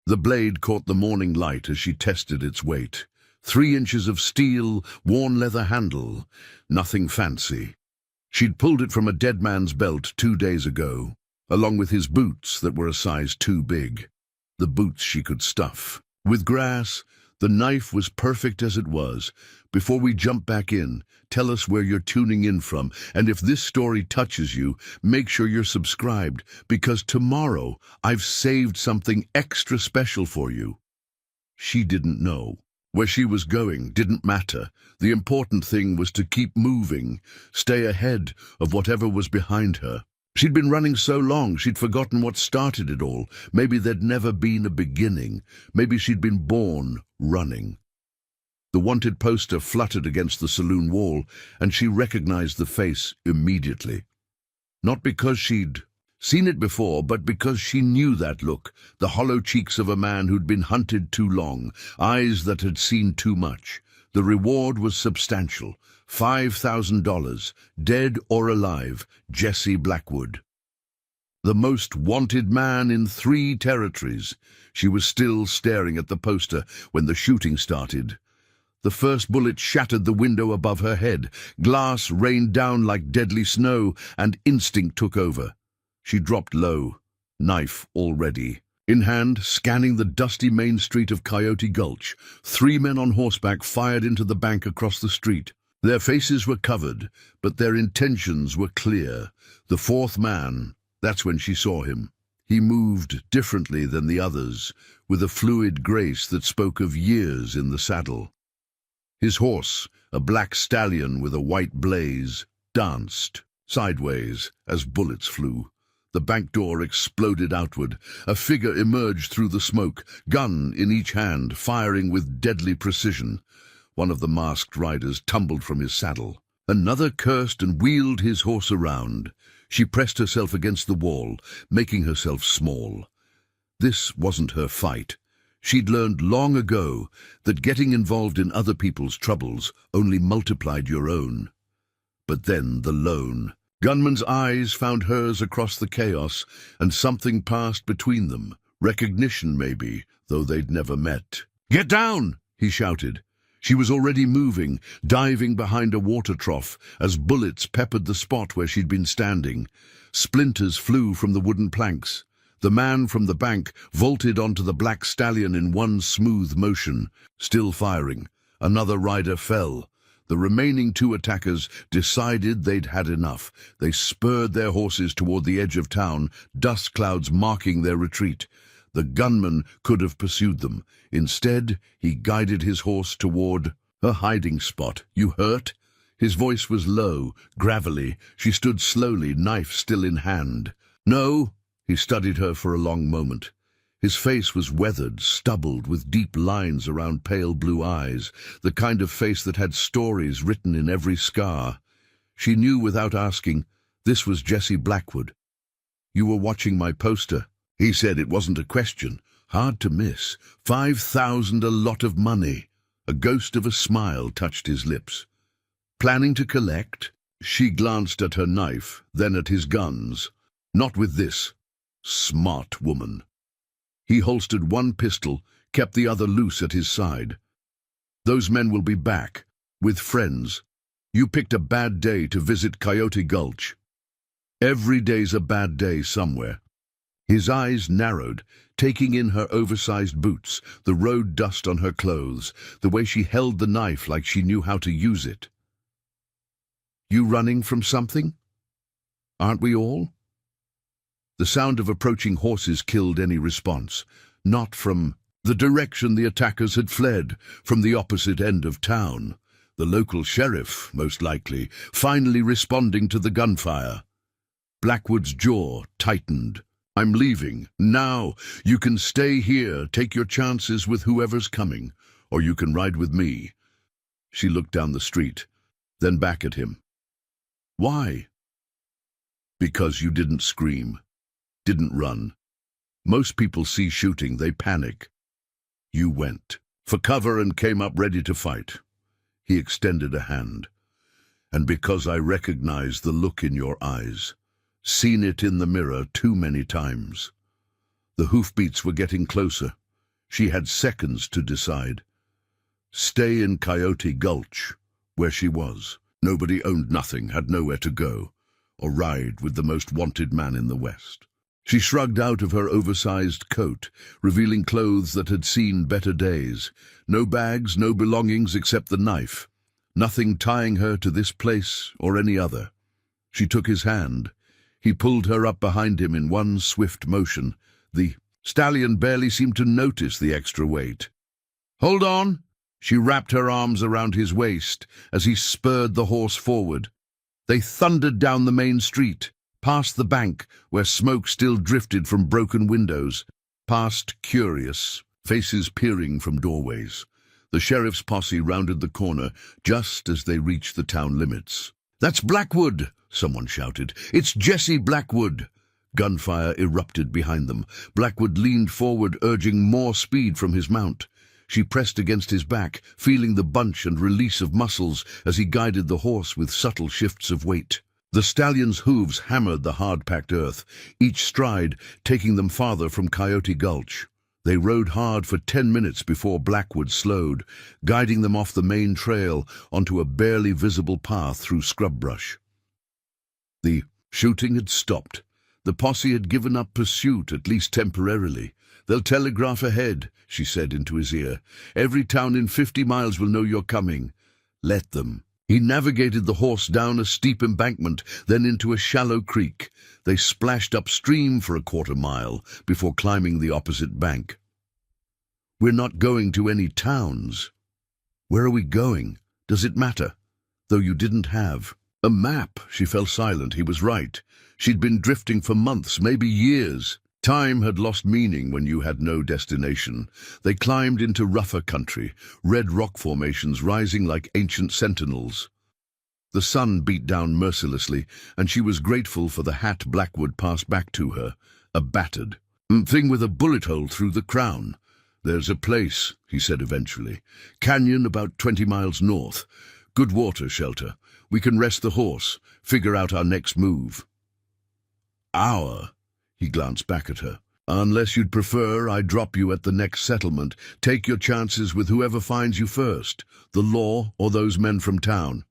The blade caught the morning light as she tested its weight. 3 inches of steel, worn leather handle. Nothing fancy. She'd pulled it from a dead man's belt 2 days ago, along with his boots that were a size too big. The boots she could stuff. With grass, the knife was perfect as it was. Before we jump back in, tell us where you're tuning in from, and if this story touches you, make sure you're subscribed, because tomorrow I've saved something extra special for you. She didn't know. Where she was going didn't matter. The important thing was to keep moving, stay ahead of whatever was behind her. She'd been running so long she'd forgotten what started it all. Maybe there'd never been a beginning. Maybe she'd been born running. The wanted poster fluttered against the saloon wall, and she recognized the face immediately. Not because she'd seen it before, but because she knew that look, the hollow cheeks of a man who'd been hunted too long, eyes that had seen too much. The reward was substantial. $5,000, dead or alive, Jesse Blackwood. The most wanted man in 3 territories. She was still staring at the poster when the shooting started. The first bullet shattered the window above her head. Glass rained down like deadly snow, and instinct took over. She dropped low, knife already. In hand, scanning the dusty main street of Coyote Gulch, 3 men on horseback fired into the bank across the street. Their faces were covered, but their intentions were clear. The 4th man, that's when she saw him. He moved differently than the others, with a fluid grace that spoke of years in the saddle. His horse, a black stallion with a white blaze, danced sideways as bullets flew. The bank door exploded outward. A figure emerged through the smoke, gun in each hand, firing with deadly precision. One of the masked riders tumbled from his saddle. Another cursed and wheeled his horse around. She pressed herself against the wall, making herself small. This wasn't her fight. She'd learned long ago that getting involved in other people's troubles only multiplied your own. But then the lone gunman's eyes found hers across the chaos, and something passed between them. Recognition, maybe, though they'd never met. "Get down!" he shouted. She was already moving, diving behind a water trough as bullets peppered the spot where she'd been standing. Splinters flew from the wooden planks. The man from the bank vaulted onto the black stallion in one smooth motion. Still firing, another rider fell. The remaining 2 attackers decided they'd had enough. They spurred their horses toward the edge of town, dust clouds marking their retreat. The gunman could have pursued them. Instead, he guided his horse toward a hiding spot. "You hurt?" His voice was low, gravelly. She stood slowly, knife still in hand. "No." He studied her for a long moment. His face was weathered, stubbled, with deep lines around pale blue eyes, the kind of face that had stories written in every scar. She knew without asking, this was Jesse Blackwood. "You were watching my poster." He said it wasn't a question. Hard to miss. 5,000, a lot of money. A ghost of a smile touched his lips. "Planning to collect?" She glanced at her knife, then at his guns. "Not with this." Smart woman. He holstered one pistol, kept the other loose at his side. "Those men will be back, with friends. You picked a bad day to visit Coyote Gulch. Every day's a bad day somewhere." His eyes narrowed, taking in her oversized boots, the road dust on her clothes, the way she held the knife like she knew how to use it. "You running from something? Aren't we all?" The sound of approaching horses killed any response. Not from the direction the attackers had fled, from the opposite end of town. The local sheriff, most likely, finally responding to the gunfire. Blackwood's jaw tightened. "I'm leaving. Now. You can stay here, take your chances with whoever's coming, or you can ride with me." She looked down the street, then back at him. "Why?" "Because you didn't scream. Didn't run. Most people see shooting, they panic. You went for cover and came up ready to fight." He extended a hand. "And because I recognized the look in your eyes. Seen it in the mirror too many times." The hoofbeats were getting closer. She had seconds to decide. Stay in Coyote Gulch, where she was. Nobody owned nothing, had nowhere to go, or ride with the most wanted man in the West. She shrugged out of her oversized coat, revealing clothes that had seen better days. No bags, no belongings except the knife. Nothing tying her to this place or any other. She took his hand. He pulled her up behind him in one swift motion. The stallion barely seemed to notice the extra weight. "Hold on!" She wrapped her arms around his waist as he spurred the horse forward. They thundered down the main street, past the bank where smoke still drifted from broken windows, past curious faces peering from doorways. The sheriff's posse rounded the corner just as they reached the town limits. "That's Blackwood!" someone shouted. "It's Jesse Blackwood!" Gunfire erupted behind them. Blackwood leaned forward, urging more speed from his mount. She pressed against his back, feeling the bunch and release of muscles as he guided the horse with subtle shifts of weight. The stallion's hooves hammered the hard-packed earth, each stride taking them farther from Coyote Gulch. They rode hard for 10 minutes before Blackwood slowed, guiding them off the main trail onto a barely visible path through scrub brush. The shooting had stopped. The posse had given up pursuit, at least temporarily. "They'll telegraph ahead," she said into his ear. "Every town in 50 miles will know you're coming. Let them." He navigated the horse down a steep embankment, then into a shallow creek. They splashed upstream for a quarter-mile before climbing the opposite bank. "We're not going to any towns." "Where are we going? Does it matter?" "Though you didn't have a map." She fell silent. He was right. She'd been drifting for months, maybe years. Time had lost meaning when you had no destination. They climbed into rougher country, red rock formations rising like ancient sentinels. The sun beat down mercilessly, and she was grateful for the hat Blackwood passed back to her, a battered thing with a bullet hole through the crown. "There's a place," he said eventually. "Canyon about 20 miles north. Good water shelter. We can rest the horse, figure out our next move." "Our?" He glanced back at her. "Unless you'd prefer I drop you at the next settlement. Take your chances with whoever finds you first, the law or those men from town."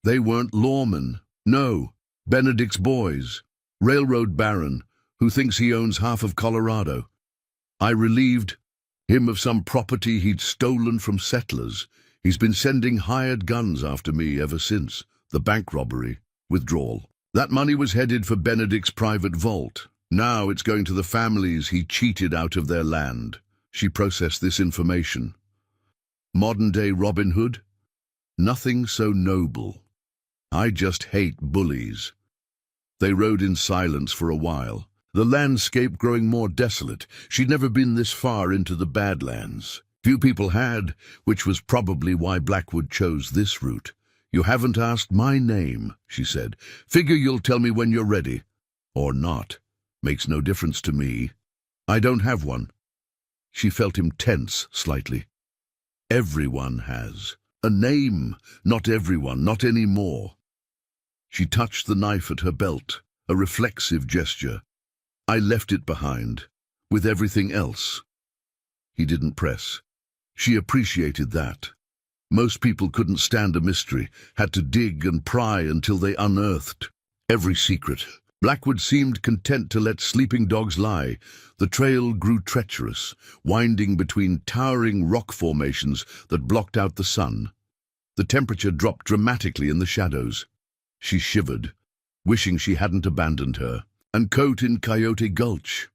They weren't lawmen. No, Benedict's boys. Railroad baron, who thinks he owns half of Colorado. I relieved him of some property he'd stolen from settlers. He's been sending hired guns after me ever since. The bank robbery. Withdrawal. That money was headed for Benedict's private vault. Now it's going to the families he cheated out of their land. She processed this information. Modern-day Robin Hood? Nothing so noble. I just hate bullies. They rode in silence for a while, the landscape growing more desolate. She'd never been this far into the Badlands. Few people had, which was probably why Blackwood chose this route. "You haven't asked my name," she said. "Figure you'll tell me when you're ready. Or not. Makes no difference to me. I don't have one." She felt him tense slightly. "Everyone has. A name. Not everyone, not anymore." She touched the knife at her belt, a reflexive gesture. "I left it behind, with everything else." He didn't press. She appreciated that. Most people couldn't stand a mystery, had to dig and pry until they unearthed every secret. Blackwood seemed content to let sleeping dogs lie. The trail grew treacherous, winding between towering rock formations that blocked out the sun. The temperature dropped dramatically in the shadows. She shivered, wishing she hadn't abandoned her. And coat in Coyote Gulch.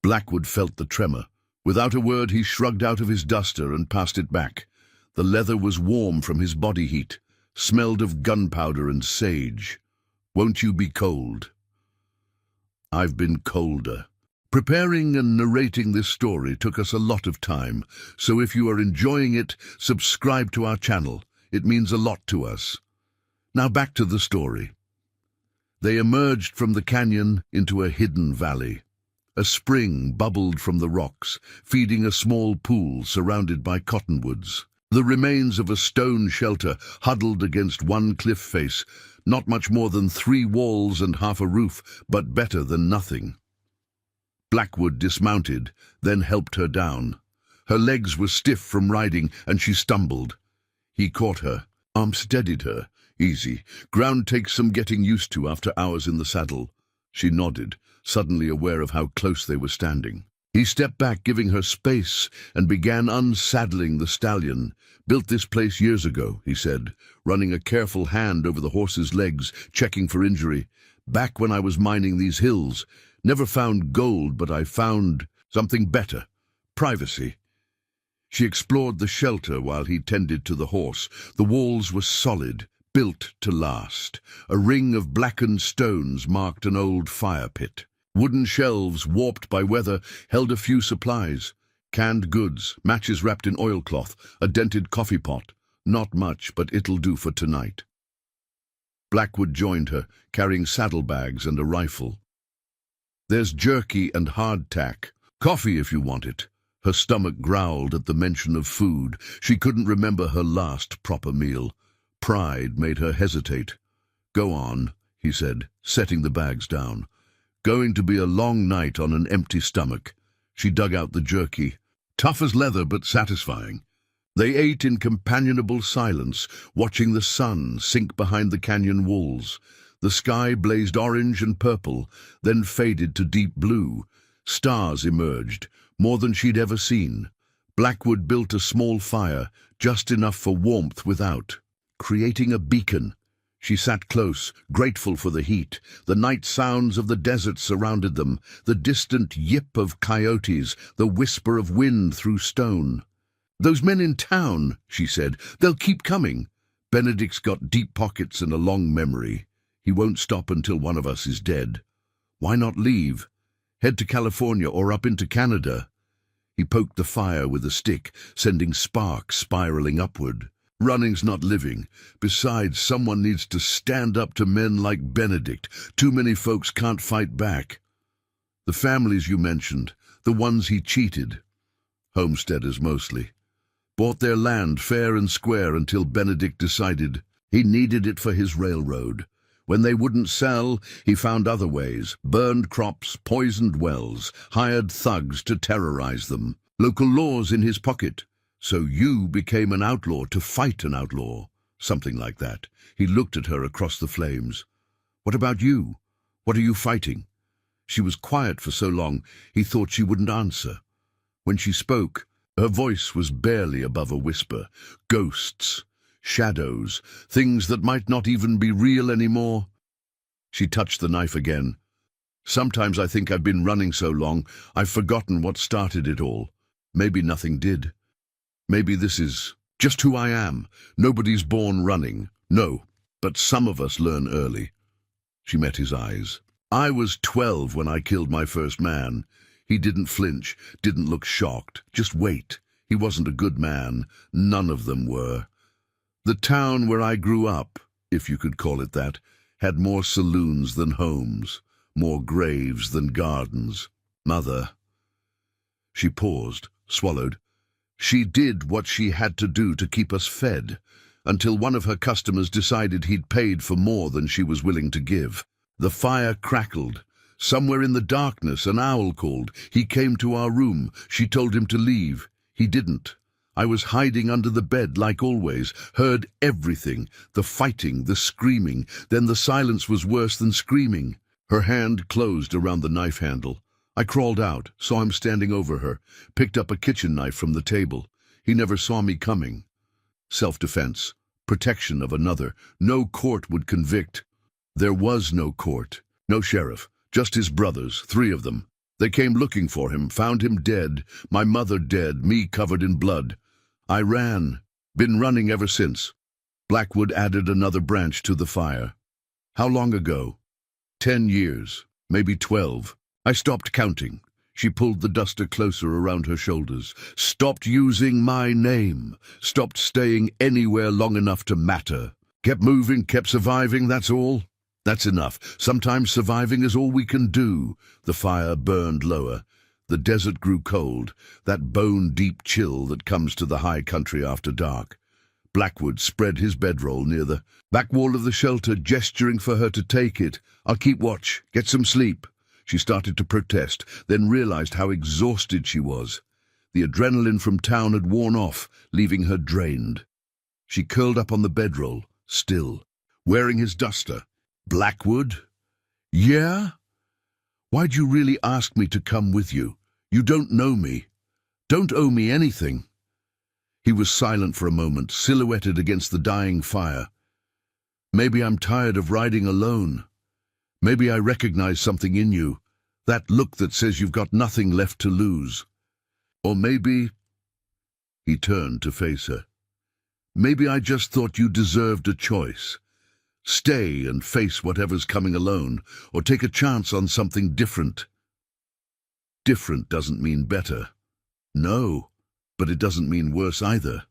Blackwood felt the tremor. Without a word, he shrugged out of his duster and passed it back. The leather was warm from his body heat, smelled of gunpowder and sage. "Won't you be cold?" "I've been colder." Preparing and narrating this story took us a lot of time, so if you are enjoying it, subscribe to our channel. It means a lot to us. Now back to the story. They emerged from the canyon into a hidden valley. A spring bubbled from the rocks, feeding a small pool surrounded by cottonwoods. The remains of a stone shelter huddled against one cliff face, not much more than 3 walls and half a roof, but better than nothing. Blackwood dismounted, then helped her down. Her legs were stiff from riding, and she stumbled. He caught her, arm steadied her. Easy. Ground takes some getting used to after hours in the saddle. She nodded, suddenly aware of how close they were standing. He stepped back, giving her space, and began unsaddling the stallion. "Built this place years ago," he said, running a careful hand over the horse's legs, checking for injury. "Back when I was mining these hills. Never found gold, but I found something better. Privacy." She explored the shelter while he tended to the horse. The walls were solid, built to last. A ring of blackened stones marked an old fire pit. Wooden shelves, warped by weather, held a few supplies. Canned goods, matches wrapped in oilcloth, a dented coffee pot. Not much, but it'll do for tonight. Blackwood joined her, carrying saddlebags and a rifle. "There's jerky and hardtack. Coffee if you want it." Her stomach growled at the mention of food. She couldn't remember her last proper meal. Pride made her hesitate. "Go on," he said, setting the bags down. "Going to be a long night on an empty stomach." She dug out the jerky. Tough as leather, but satisfying. They ate in companionable silence, watching the sun sink behind the canyon walls. The sky blazed orange and purple, then faded to deep blue. Stars emerged, more than she'd ever seen. Blackwood built a small fire, just enough for warmth without, creating a beacon. She sat close, grateful for the heat. The night sounds of the desert surrounded them, the distant yip of coyotes, the whisper of wind through stone. "Those men in town," she said, "they'll keep coming." "Benedict's got deep pockets and a long memory. He won't stop until one of us is dead. Why not leave? Head to California or up into Canada." He poked the fire with a stick, sending sparks spiraling upward. "Running's not living. Besides, someone needs to stand up to men like Benedict. Too many folks can't fight back." "The families you mentioned, the ones he cheated." "Homesteaders mostly. Bought their land fair and square until Benedict decided he needed it for his railroad. When they wouldn't sell, he found other ways, burned crops, poisoned wells, hired thugs to terrorize them. Local laws in his pocket. So you became an outlaw to fight an outlaw." "Something like that." He looked at her across the flames. "What about you? What are you fighting?" She was quiet for so long, he thought she wouldn't answer. When she spoke, her voice was barely above a whisper. "Ghosts, shadows, things that might not even be real anymore." She touched the knife again. "Sometimes I think I've been running so long, I've forgotten what started it all. Maybe nothing did. Maybe this is just who I am. Nobody's born running. No, but some of us learn early." She met his eyes. "I was 12 when I killed my first man." He didn't flinch, didn't look shocked. Just wait. He wasn't a good man. None of them were. "The town where I grew up, if you could call it that, had more saloons than homes, more graves than gardens. Mother." She paused, swallowed. "She did what she had to do to keep us fed, until one of her customers decided he'd paid for more than she was willing to give. The fire crackled. Somewhere in the darkness, an owl called. He came to our room. She told him to leave. He didn't. I was hiding under the bed like always, heard everything, the fighting, the screaming. Then the silence was worse than screaming." Her hand closed around the knife handle. "I crawled out, saw him standing over her, picked up a kitchen knife from the table. He never saw me coming. Self-defense, protection of another. No court would convict." "There was no court, no sheriff, just his brothers, 3 of them. They came looking for him, found him dead, my mother dead, me covered in blood. I ran, been running ever since." Blackwood added another branch to the fire. "How long ago?" 10 years, maybe 12. I stopped counting." She pulled the duster closer around her shoulders. "Stopped using my name. Stopped staying anywhere long enough to matter. Kept moving, kept surviving, that's all. That's enough. Sometimes surviving is all we can do." The fire burned lower. The desert grew cold, that bone-deep chill that comes to the high country after dark. Blackwood spread his bedroll near the back wall of the shelter, gesturing for her to take it. "I'll keep watch. Get some sleep." She started to protest, then realized how exhausted she was. The adrenaline from town had worn off, leaving her drained. She curled up on the bedroll, still, wearing his duster. Blackwood? Yeah? Why'd you really ask me to come with you? You don't know me. Don't owe me anything. He was silent for a moment, silhouetted against the dying fire. Maybe I'm tired of riding alone. Maybe I recognize something in you, that look that says you've got nothing left to lose. Or maybe... He turned to face her. Maybe I just thought you deserved a choice. Stay and face whatever's coming alone, or take a chance on something different. Different doesn't mean better. No, but it doesn't mean worse either.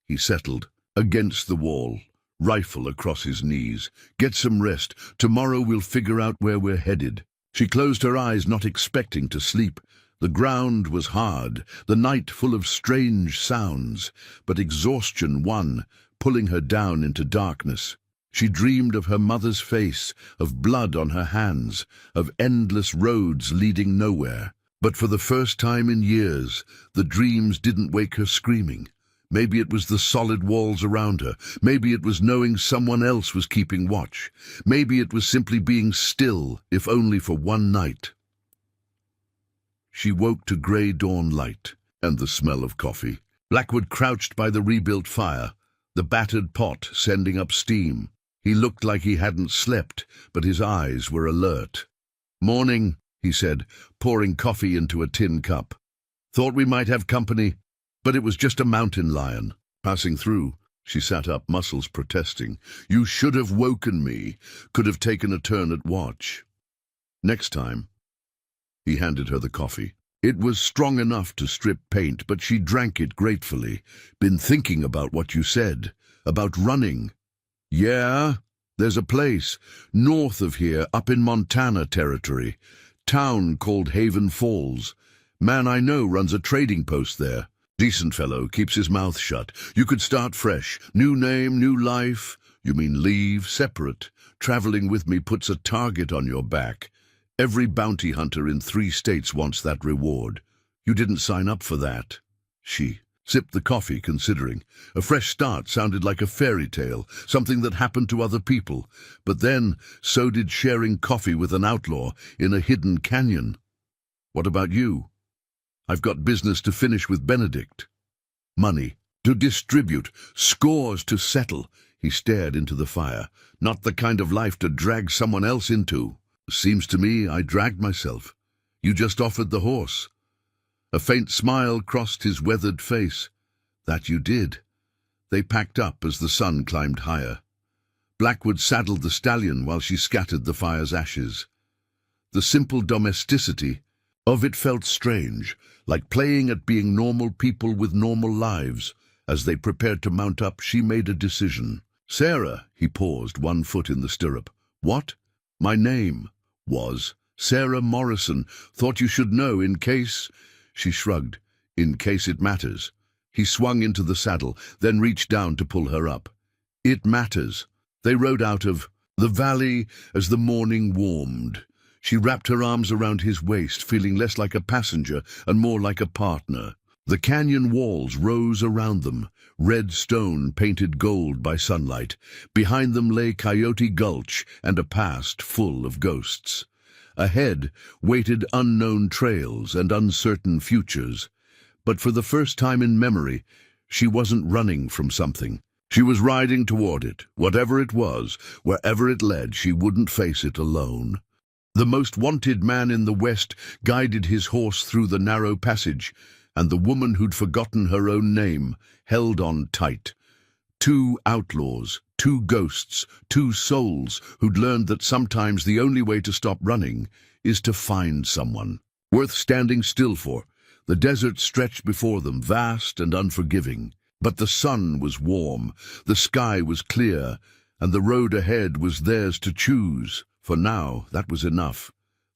He settled, against the wall, rifle across his knees. Get some rest. Tomorrow we'll figure out where we're headed. She closed her eyes, not expecting to sleep. The ground was hard, the night full of strange sounds, but exhaustion won, pulling her down into darkness. She dreamed of her mother's face, of blood on her hands, of endless roads leading nowhere. But for the first time in years, the dreams didn't wake her screaming. Maybe it was the solid walls around her. Maybe it was knowing someone else was keeping watch. Maybe it was simply being still, if only for one night. She woke to grey dawn light and the smell of coffee. Blackwood crouched by the rebuilt fire, the battered pot sending up steam. He looked like he hadn't slept, but his eyes were alert. "Morning," he said, pouring coffee into a tin cup. "Thought we might have company, but it was just a mountain lion passing through." She sat up, muscles protesting. "You should have woken me. Could have taken a turn at watch." "Next time." He handed her the coffee. It was strong enough to strip paint, but she drank it gratefully. "Been thinking about what you said, about running." "Yeah, there's a place, north of here, up in Montana territory. Town called Haven Falls. Man I know runs a trading post there. Decent fellow, keeps his mouth shut. You could start fresh. New name, new life." "You mean leave, separate? Traveling with me puts a target on your back. Every bounty hunter in 3 states wants that reward. You didn't sign up for that." She sipped the coffee, considering. A fresh start sounded like a fairy tale, something that happened to other people. But then, so did sharing coffee with an outlaw in a hidden canyon. "What about you?" "I've got business to finish with Benedict. Money to distribute, scores to settle." He stared into the fire. "Not the kind of life to drag someone else into." "Seems to me I dragged myself. You just offered the horse." A faint smile crossed his weathered face. "That you did." They packed up as the sun climbed higher. Blackwood saddled the stallion while she scattered the fire's ashes. The simple domesticity of it felt strange, like playing at being normal people with normal lives. As they prepared to mount up, she made a decision. "Sarah," he paused, one foot in the stirrup. "What?" "My name was Sarah Morrison. Thought you should know in case..." She shrugged. "In case it matters." He swung into the saddle, then reached down to pull her up. "It matters." They rode out of the valley as the morning warmed. She wrapped her arms around his waist, feeling less like a passenger and more like a partner. The canyon walls rose around them, red stone painted gold by sunlight. Behind them lay Coyote Gulch and a past full of ghosts. Ahead waited unknown trails and uncertain futures. But for the first time in memory, she wasn't running from something. She was riding toward it. Whatever it was, wherever it led, she wouldn't face it alone. The most wanted man in the West guided his horse through the narrow passage, and the woman who'd forgotten her own name held on tight. 2 outlaws, 2 ghosts, 2 souls who'd learned that sometimes the only way to stop running is to find someone worth standing still for. The desert stretched before them, vast and unforgiving. But the sun was warm, the sky was clear, and the road ahead was theirs to choose. For now, that was enough.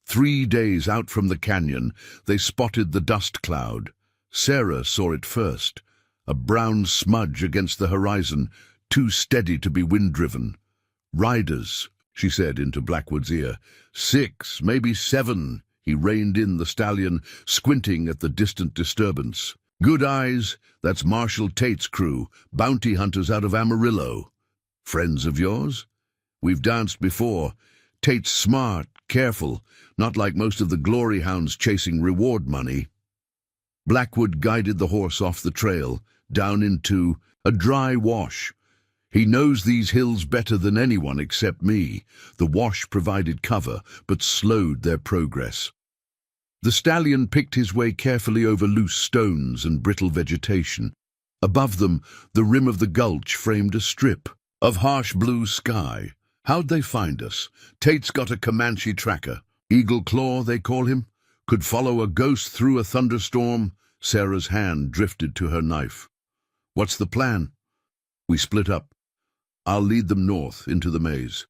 3 days out from the canyon, they spotted the dust cloud. Sarah saw it first, a brown smudge against the horizon, too steady to be wind-driven. "Riders," she said into Blackwood's ear. 6, maybe 7, He reined in the stallion, squinting at the distant disturbance. "Good eyes, that's Marshal Tate's crew, bounty hunters out of Amarillo. Friends of yours? We've danced before. Tate's smart, careful, not like most of the glory hounds chasing reward money." Blackwood guided the horse off the trail, down into a dry wash. "He knows these hills better than anyone except me." The wash provided cover, but slowed their progress. The stallion picked his way carefully over loose stones and brittle vegetation. Above them, the rim of the gulch framed a strip of harsh blue sky. How'd they find us? Tate's got a Comanche tracker. Eagle Claw, they call him. Could follow a ghost through a thunderstorm. Sarah's hand drifted to her knife. "What's the plan?" "We split up. I'll lead them north into the maze.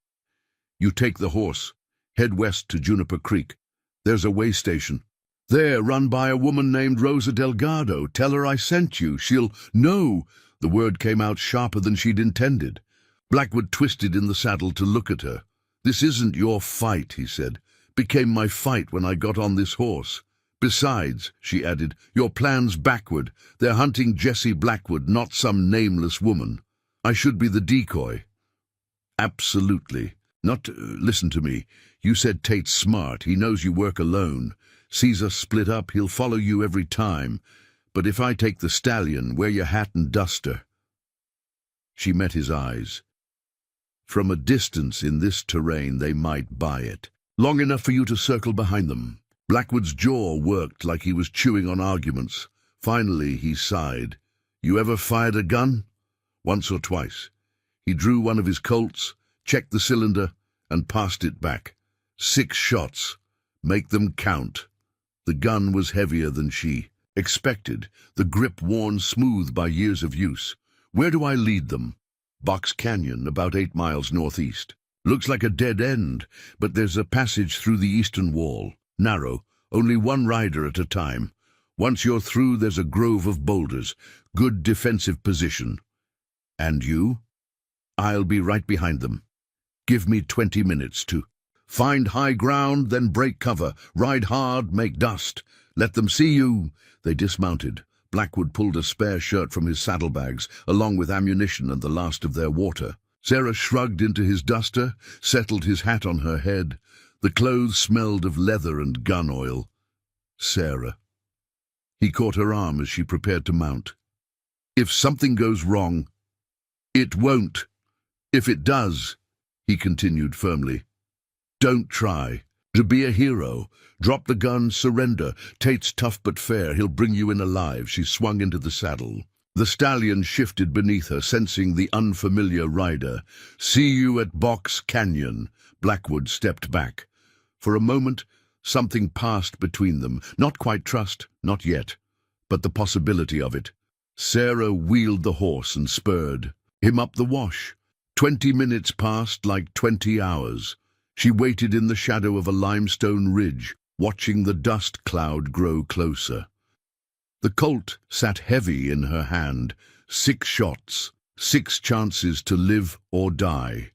You take the horse. Head west to Juniper Creek. There's a way station. There, run by a woman named Rosa Delgado. Tell her I sent you. She'll know." The word came out sharper than she'd intended. Blackwood twisted in the saddle to look at her. "This isn't your fight," he said. "Became my fight when I got on this horse. Besides," she added, "your plan's backward. They're hunting Jessie Blackwood, not some nameless woman. I should be the decoy." "Absolutely. Listen to me. You said Tate's smart. He knows you work alone. Sees us split up, he'll follow you every time. But if I take the stallion, wear your hat and duster." She met his eyes. From a distance in this terrain, they might buy it. Long enough for you to circle behind them. Blackwood's jaw worked like he was chewing on arguments. Finally, he sighed. "You ever fired a gun?" "Once or twice." He drew one of his Colts, checked the cylinder, and passed it back. 6 shots. Make them count. The gun was heavier than she expected, the grip worn smooth by years of use. "Where do I lead them?" "Box Canyon, about 8 miles northeast. Looks like a dead end, but there's a passage through the eastern wall. Narrow, only one rider at a time. Once you're through, there's a grove of boulders. Good defensive position." "And you?" "I'll be right behind them. Give me 20 minutes to find high ground, then break cover. Ride hard, make dust. Let them see you." They dismounted. Blackwood pulled a spare shirt from his saddlebags, along with ammunition and the last of their water. Sarah shrugged into his duster, settled his hat on her head. The clothes smelled of leather and gun oil. Sarah. He caught her arm as she prepared to mount. "If something goes wrong—" "It won't. If it does," he continued firmly, "don't try to be a hero. Drop the gun, surrender. Tate's tough but fair. He'll bring you in alive." She swung into the saddle. The stallion shifted beneath her, sensing the unfamiliar rider. "See you at Box Canyon." Blackwood stepped back. For a moment, something passed between them. Not quite trust, not yet, but the possibility of it. Sarah wheeled the horse and spurred him up the wash. 20 minutes passed like 20 hours. She waited in the shadow of a limestone ridge, watching the dust cloud grow closer. The Colt sat heavy in her hand. 6 shots, 6 chances to live or die.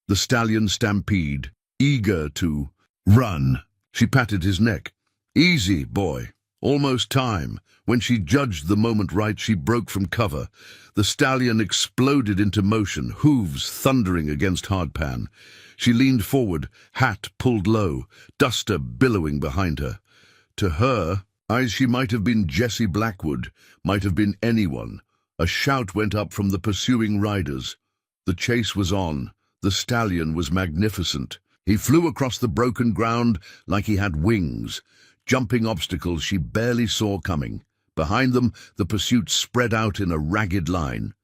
The stallion stampede, eager to run. She patted his neck. "Easy, boy. Almost time." When she judged the moment right, she broke from cover. The stallion exploded into motion, hooves thundering against hardpan. She leaned forward, hat pulled low, duster billowing behind her. To her eyes, she might have been Jessie Blackwood, might have been anyone. A shout went up from the pursuing riders. The chase was on. The stallion was magnificent. He flew across the broken ground like he had wings, jumping obstacles she barely saw coming. Behind them, the pursuit spread out in a ragged line.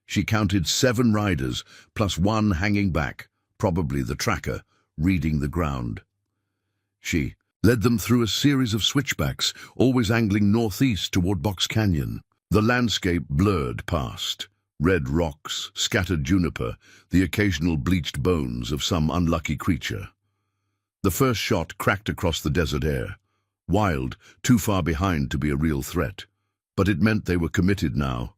She counted 7 riders, plus 1 hanging back, probably the tracker, reading the ground. She led them through a series of switchbacks, always angling northeast toward Box Canyon. The landscape blurred past. Red rocks, scattered juniper, the occasional bleached bones of some unlucky creature. The first shot cracked across the desert air. Wild, too far behind to be a real threat. But it meant they were committed now.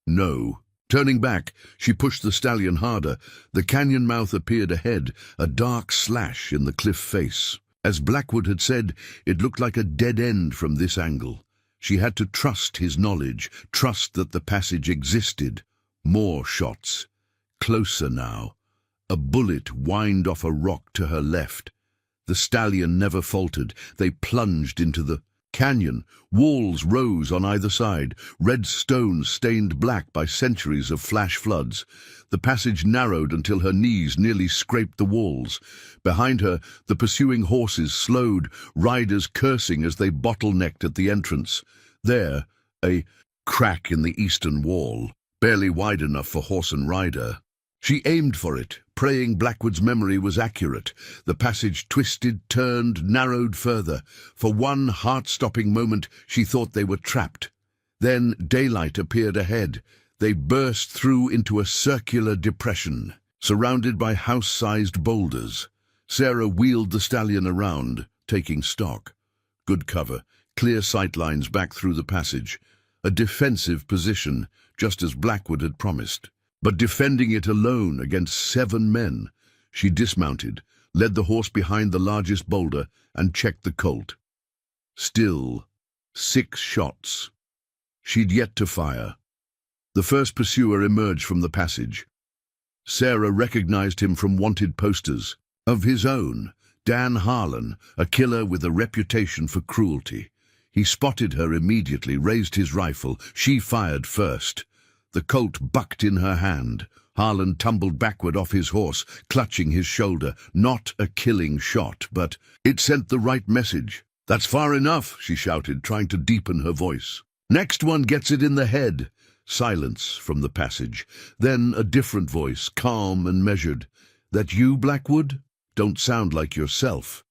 No. Turning back, she pushed the stallion harder. The canyon mouth appeared ahead, a dark slash in the cliff face. As Blackwood had said, it looked like a dead end from this angle. She had to trust his knowledge, trust that the passage existed. More shots. Closer now. A bullet whined off a rock to her left. The stallion never faltered. They plunged into the canyon. Walls rose on either side, red stones stained black by centuries of flash floods. The passage narrowed until her knees nearly scraped the walls. Behind her, the pursuing horses slowed, riders cursing as they bottlenecked at the entrance. There, a crack in the eastern wall, barely wide enough for horse and rider. She aimed for it, praying Blackwood's memory was accurate. The passage twisted, turned, narrowed further. For one heart-stopping moment, she thought they were trapped. Then daylight appeared ahead. They burst through into a circular depression, surrounded by house-sized boulders. Sarah wheeled the stallion around, taking stock. Good cover, clear sightlines back through the passage. A defensive position, just as Blackwood had promised. But defending it alone against 7 men, she dismounted, led the horse behind the largest boulder, and checked the colt. Still, 6 shots. She'd yet to fire. The first pursuer emerged from the passage. Sarah recognized him from wanted posters. Of his own, Dan Harlan, a killer with a reputation for cruelty. He spotted her immediately, raised his rifle. She fired first. The colt bucked in her hand. Harlan tumbled backward off his horse, clutching his shoulder. Not a killing shot, but it sent the right message. "That's far enough," she shouted, trying to deepen her voice. "Next one gets it in the head." Silence from the passage. Then a different voice, calm and measured. "That you, Blackwood? Don't sound like yourself."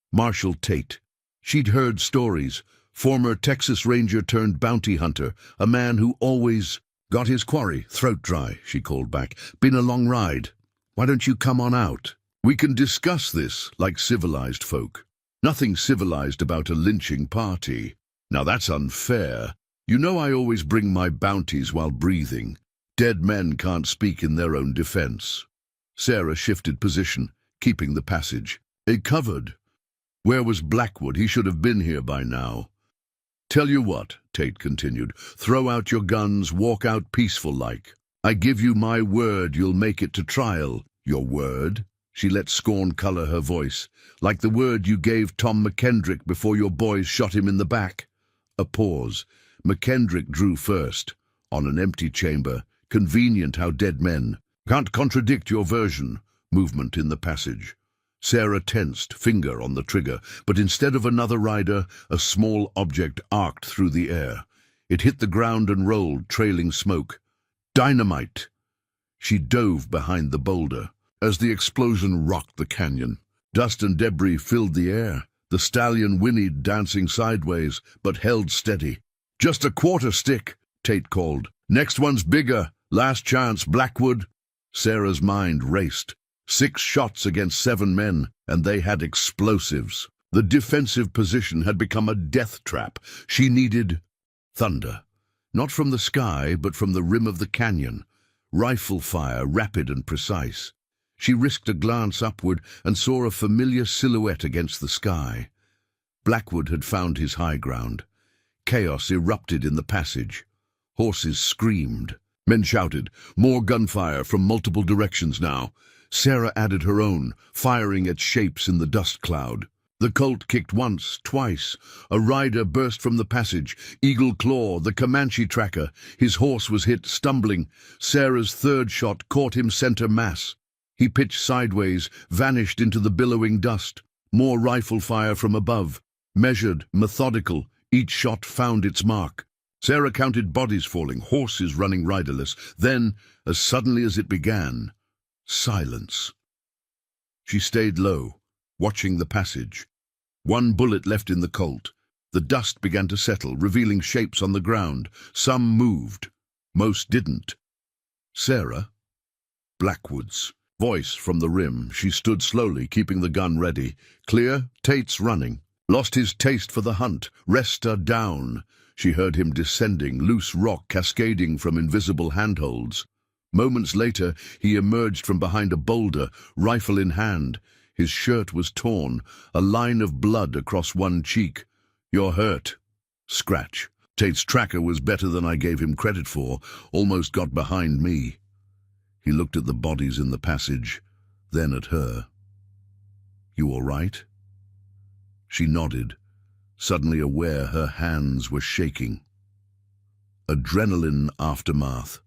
Marshall Tate. She'd heard stories. Former Texas Ranger turned bounty hunter, a man who always got his quarry. "Throat dry," she called back. "Been a long ride. Why don't you come on out? We can discuss this like civilized folk. Nothing civilized about a lynching party. Now that's unfair. You know I always bring my bounties while breathing. Dead men can't speak in their own defense." Sarah shifted position, keeping the passage. It covered. Where was Blackwood? He should have been here by now. "Tell you what," Tate continued, "throw out your guns, walk out peaceful-like. I give you my word you'll make it to trial." "Your word?" She let scorn color her voice. "Like the word you gave Tom McKendrick before your boys shot him in the back." A pause. McKendrick drew first. On an empty chamber. Convenient how dead men. "Can't contradict your version." Movement in the passage. Sarah tensed, finger on the trigger, but instead of another rider, a small object arced through the air. It hit the ground and rolled, trailing smoke. Dynamite! She dove behind the boulder. As the explosion rocked the canyon, dust and debris filled the air. The stallion whinnied, dancing sideways, but held steady. "Just a quarter stick," Tate called. "Next one's bigger. Last chance, Blackwood." Sarah's mind raced. 6 shots against 7 men, and they had explosives. The defensive position had become a death trap. She needed thunder. Not from the sky, but from the rim of the canyon. Rifle fire, rapid and precise. She risked a glance upward and saw a familiar silhouette against the sky. Blackwood had found his high ground. Chaos erupted in the passage. Horses screamed. Men shouted. More gunfire from multiple directions now. Sarah added her own, firing at shapes in the dust cloud. The colt kicked once, twice. A rider burst from the passage. Eagle Claw, the Comanche tracker. His horse was hit, stumbling. Sarah's third shot caught him center mass. He pitched sideways, vanished into the billowing dust. More rifle fire from above. Measured, methodical, each shot found its mark. Sarah counted bodies falling, horses running riderless. Then, as suddenly as it began, silence. She stayed low, watching the passage. 1 bullet left in the colt. The dust began to settle, revealing shapes on the ground. Some moved. Most didn't. Sarah? Blackwood's. Voice from the rim. She stood slowly, keeping the gun ready. Clear, Tate's running. Lost his taste for the hunt. Resta down. She heard him descending, loose rock cascading from invisible handholds. Moments later, he emerged from behind a boulder, rifle in hand. His shirt was torn, a line of blood across one cheek. "You're hurt." Scratch. Tate's tracker was better than I gave him credit for, almost got behind me. He looked at the bodies in the passage, then at her. "You all right?" She nodded, suddenly aware her hands were shaking. Adrenaline aftermath.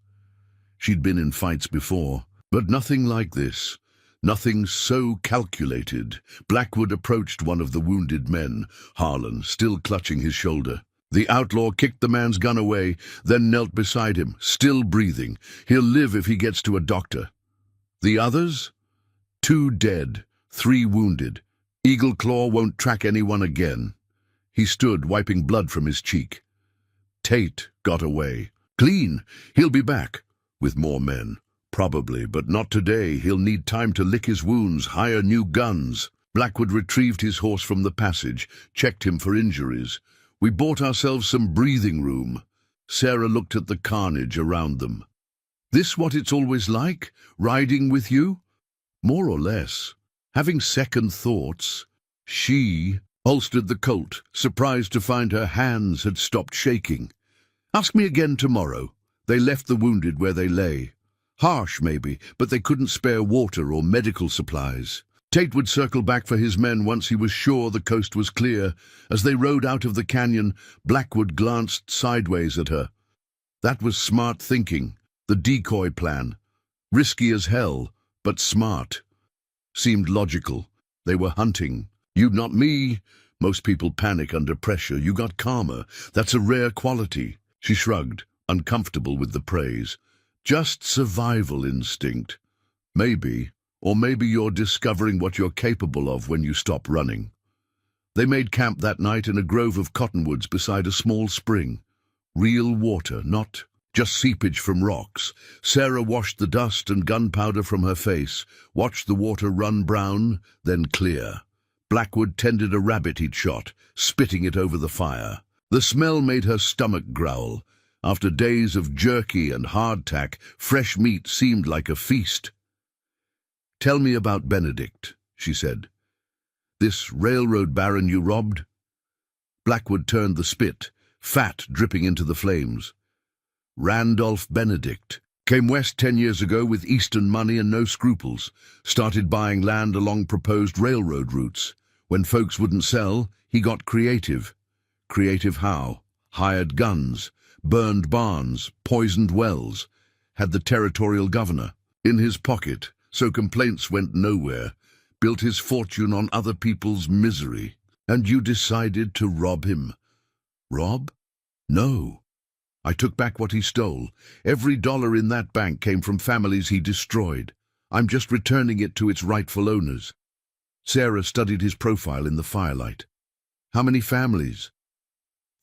She'd been in fights before, but nothing like this. Nothing so calculated. Blackwood approached one of the wounded men, Harlan, still clutching his shoulder. The outlaw kicked the man's gun away, then knelt beside him, still breathing. "He'll live if he gets to a doctor." The others? 2 dead, 3 wounded. Eagle Claw won't track anyone again. He stood, wiping blood from his cheek. Tate got away. Clean. He'll be back. With more men. Probably, but not today. He'll need time to lick his wounds, hire new guns. Blackwood retrieved his horse from the passage, checked him for injuries. "We bought ourselves some breathing room." Sarah looked at the carnage around them. "This what it's always like, riding with you?" "More or less." Having second thoughts, she holstered the Colt, surprised to find her hands had stopped shaking. "Ask me again tomorrow." They left the wounded where they lay. Harsh, maybe, but they couldn't spare water or medical supplies. Tate would circle back for his men once he was sure the coast was clear. As they rode out of the canyon, Blackwood glanced sideways at her. That was smart thinking, the decoy plan. Risky as hell, but smart. Seemed logical. They were hunting. "You, not me." Most people panic under pressure. You got calmer. That's a rare quality. She shrugged, uncomfortable with the praise. "Just survival instinct. Maybe, or maybe you're discovering what you're capable of when you stop running." They made camp that night in a grove of cottonwoods beside a small spring. Real water, not just seepage from rocks. Sarah washed the dust and gunpowder from her face, watched the water run brown, then clear. Blackwood tended a rabbit he'd shot, spitting it over the fire. The smell made her stomach growl. After days of jerky and hardtack, fresh meat seemed like a feast. "Tell me about Benedict," she said. "This railroad baron you robbed?" Blackwood turned the spit, fat dripping into the flames. "Randolph Benedict. Came west 10 years ago with Eastern money and no scruples. Started buying land along proposed railroad routes. When folks wouldn't sell, he got creative. Creative how? Hired guns, burned barns, poisoned wells. Had the territorial governor in his pocket, so complaints went nowhere. Built his fortune on other people's misery. And you decided to rob him." "Rob? No. I took back what he stole. Every dollar in that bank came from families he destroyed. I'm just returning it to its rightful owners." Sarah studied his profile in the firelight. "How many families?"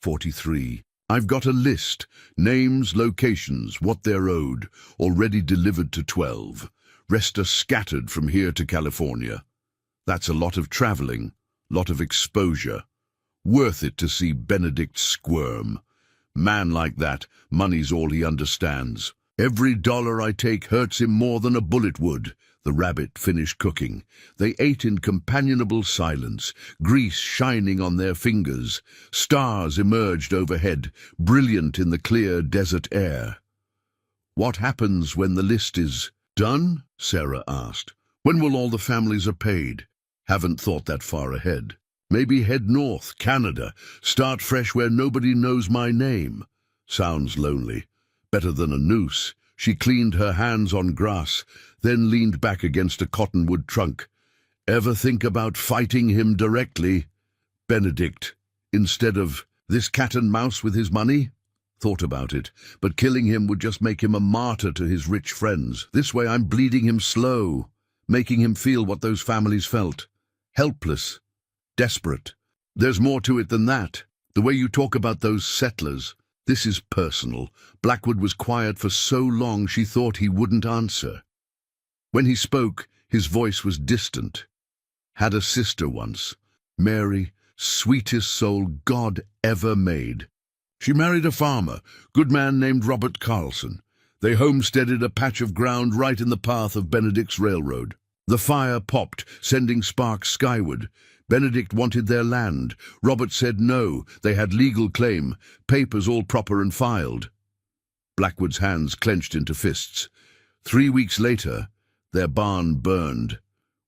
43. "I've got a list. Names, locations, what they're owed. Already delivered to 12. Rest are scattered from here to California. That's a lot of traveling, lot of exposure. Worth it to see Benedict squirm. Man like that, money's all he understands. Every dollar I take hurts him more than a bullet would." The rabbit finished cooking. They ate in companionable silence, grease shining on their fingers. Stars emerged overhead, brilliant in the clear desert air. "What happens when the list is done?" Sarah asked. "When will all the families are paid?" "Haven't thought that far ahead. Maybe head north, Canada. Start fresh where nobody knows my name." Sounds lonely. Better than a noose. She cleaned her hands on grass, then leaned back against a cottonwood trunk. "Ever think about fighting him directly? Benedict, instead of this cat and mouse with his money?" Thought about it, but killing him would just make him a martyr to his rich friends. This way I'm bleeding him slow, making him feel what those families felt. Helpless. Desperate. There's more to it than that. The way you talk about those settlers. This is personal. Blackwood was quiet for so long she thought he wouldn't answer. When he spoke, his voice was distant. "Had a sister once. Mary, sweetest soul God ever made. She married a farmer, good man named Robert Carlson. They homesteaded a patch of ground right in the path of Benedict's railroad. The fire popped, sending sparks skyward. Benedict wanted their land. Robert said no, they had legal claim, papers all proper and filed. Blackwood's hands clenched into fists. 3 weeks later, their barn burned.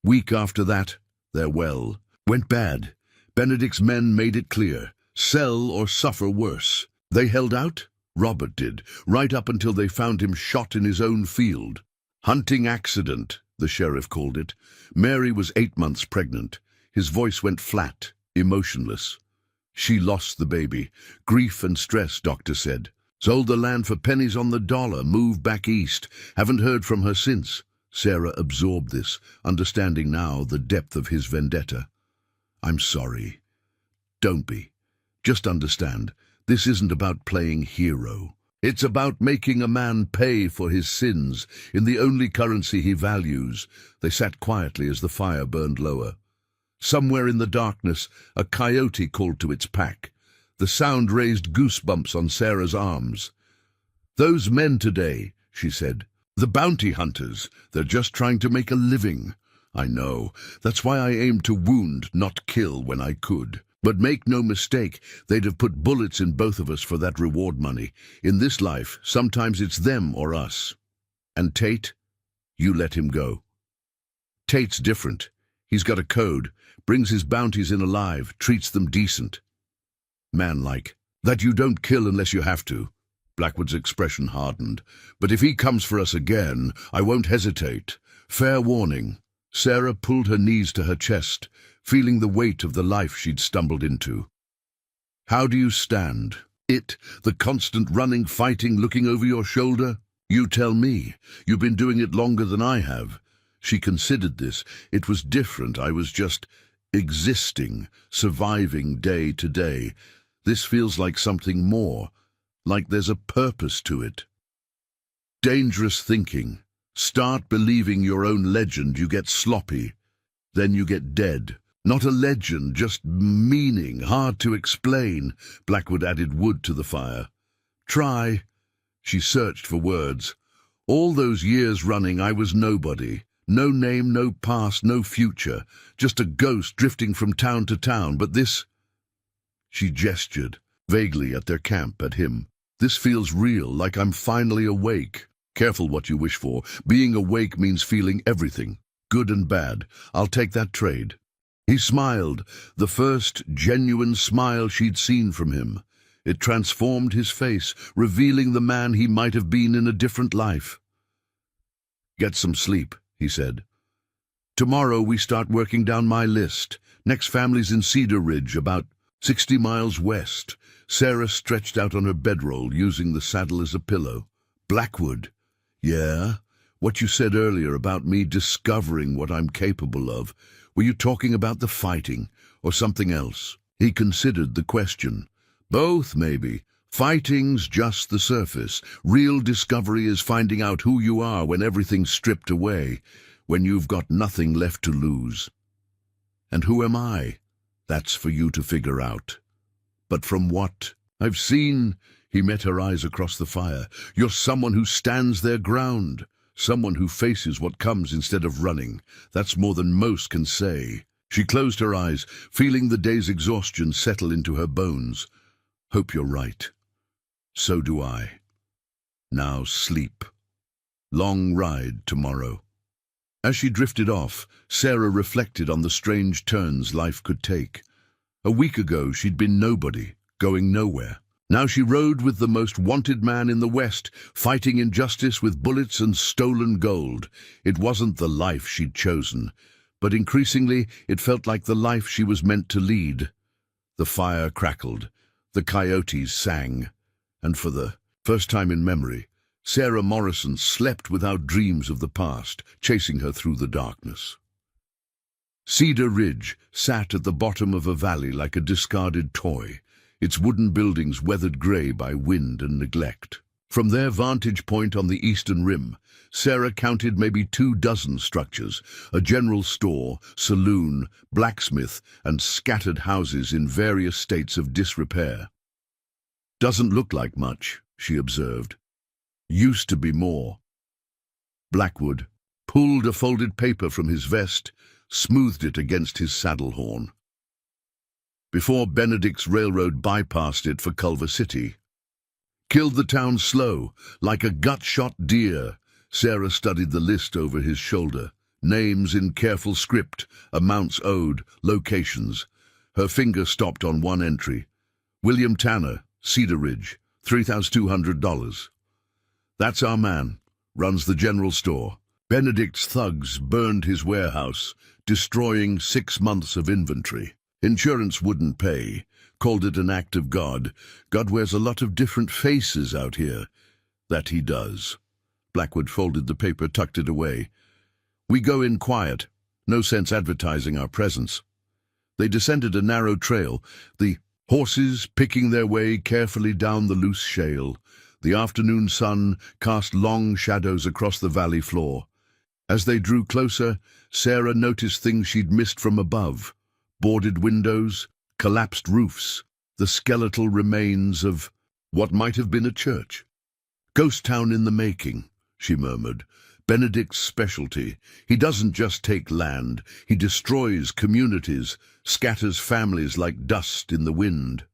Week after that, their well went bad. Benedict's men made it clear, sell or suffer worse. They held out? Robert did, right up until they found him shot in his own field. Hunting accident, the sheriff called it. Mary was 8 months pregnant. His voice went flat, emotionless. She lost the baby. Grief and stress, doctor said. Sold the land for pennies on the dollar, moved back east. Haven't heard from her since. Sarah absorbed this, understanding now the depth of his vendetta. I'm sorry. Don't be. Just understand, this isn't about playing hero. It's about making a man pay for his sins in the only currency he values. They sat quietly as the fire burned lower. Somewhere in the darkness, a coyote called to its pack. The sound raised goosebumps on Sarah's arms. Those men today, she said, the bounty hunters, they're just trying to make a living. I know. That's why I aimed to wound, not kill when I could. But make no mistake, they'd have put bullets in both of us for that reward money. In this life, sometimes it's them or us. And Tate? You let him go. Tate's different. He's got a code, brings his bounties in alive, treats them decent. Manlike. That you don't kill unless you have to. Blackwood's expression hardened. But if he comes for us again, I won't hesitate. Fair warning. Sarah pulled her knees to her chest, feeling the weight of the life she'd stumbled into. How do you stand? It, the constant running, fighting, looking over your shoulder? You tell me. You've been doing it longer than I have. She considered this. It was different. I was just existing, surviving day to day. This feels like something more, like there's a purpose to it. Dangerous thinking. Start believing your own legend, you get sloppy. Then you get dead. Not a legend, just meaning, hard to explain. Blackwood added wood to the fire. Try. She searched for words. All those years running, I was nobody. No name, no past, no future. Just a ghost drifting from town to town. But this... She gestured, vaguely at their camp, at him. This feels real, like I'm finally awake. Careful what you wish for. Being awake means feeling everything, good and bad. I'll take that trade. He smiled, the first genuine smile she'd seen from him. It transformed his face, revealing the man he might have been in a different life. Get some sleep, he said. Tomorrow we start working down my list. Next family's in Cedar Ridge, about 60 miles west. Sarah stretched out on her bedroll, using the saddle as a pillow. Blackwood. Yeah? What you said earlier about me discovering what I'm capable of. Were you talking about the fighting, or something else? He considered the question. Both, maybe. Fighting's just the surface. Real discovery is finding out who you are when everything's stripped away, when you've got nothing left to lose. And who am I? That's for you to figure out. But from what? I've seen... He met her eyes across the fire. You're someone who stands their ground. Someone who faces what comes instead of running. That's more than most can say. She closed her eyes, feeling the day's exhaustion settle into her bones. Hope you're right. So do I. Now sleep. Long ride tomorrow. As she drifted off, Sarah reflected on the strange turns life could take. A week ago she'd been nobody, going nowhere. Now she rode with the most wanted man in the West, fighting injustice with bullets and stolen gold. It wasn't the life she'd chosen, but increasingly it felt like the life she was meant to lead. The fire crackled, the coyotes sang, and for the first time in memory, Sarah Morrison slept without dreams of the past, chasing her through the darkness. Cedar Ridge sat at the bottom of a valley like a discarded toy, its wooden buildings weathered grey by wind and neglect. From their vantage point on the eastern rim, Sarah counted maybe 24 structures, a general store, saloon, blacksmith, and scattered houses in various states of disrepair. Doesn't look like much, she observed. Used to be more. Blackwood pulled a folded paper from his vest, smoothed it against his saddle horn. Before Benedict's railroad bypassed it for Culver City. Killed the town slow, like a gut-shot deer. Sarah studied the list over his shoulder. Names in careful script, amounts owed, locations. Her finger stopped on one entry. William Tanner, Cedar Ridge, $3,200. That's our man. Runs the general store. Benedict's thugs burned his warehouse, destroying 6 months of inventory. Insurance wouldn't pay. Called it an act of God. God wears a lot of different faces out here. That he does. Blackwood folded the paper, tucked it away. We go in quiet. No sense advertising our presence. They descended a narrow trail, the horses picking their way carefully down the loose shale. The afternoon sun cast long shadows across the valley floor. As they drew closer, Sarah noticed things she'd missed from above. Boarded windows, collapsed roofs, the skeletal remains of what might have been a church. Ghost town in the making, she murmured. Benedict's specialty. He doesn't just take land, he destroys communities, scatters families like dust in the wind.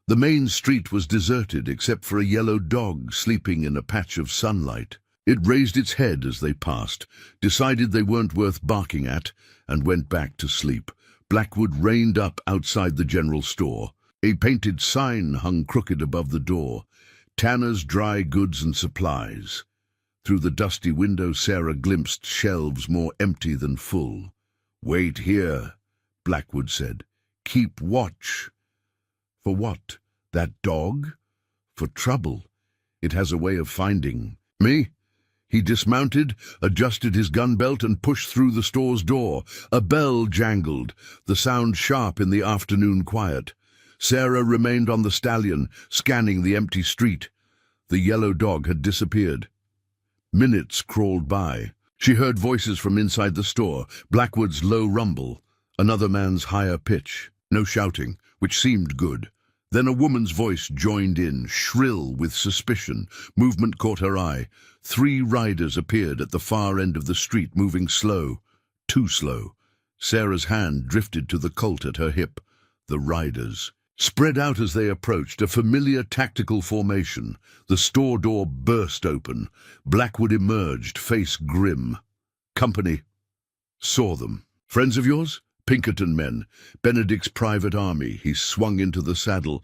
The main street was deserted except for a yellow dog sleeping in a patch of sunlight. It raised its head as they passed, decided they weren't worth barking at, and went back to sleep. Blackwood reined up outside the general store. A painted sign hung crooked above the door. Tanner's Dry Goods and Supplies. Through the dusty window, Sarah glimpsed shelves more empty than full. Wait here, Blackwood said. Keep watch. For what? That dog? For trouble. It has a way of finding me. He dismounted, adjusted his gun belt, and pushed through the store's door. A bell jangled, the sound sharp in the afternoon quiet. Sarah remained on the stallion, scanning the empty street. The yellow dog had disappeared. Minutes crawled by. She heard voices from inside the store, Blackwood's low rumble, another man's higher pitch. No shouting, which seemed good. Then a woman's voice joined in, shrill with suspicion. Movement caught her eye. 3 riders appeared at the far end of the street, moving slow. Too slow. Sarah's hand drifted to the Colt at her hip. The riders spread out as they approached, a familiar tactical formation. The store door burst open. Blackwood emerged, face grim. Company saw them. Friends of yours? Pinkerton men. Benedict's private army. He swung into the saddle.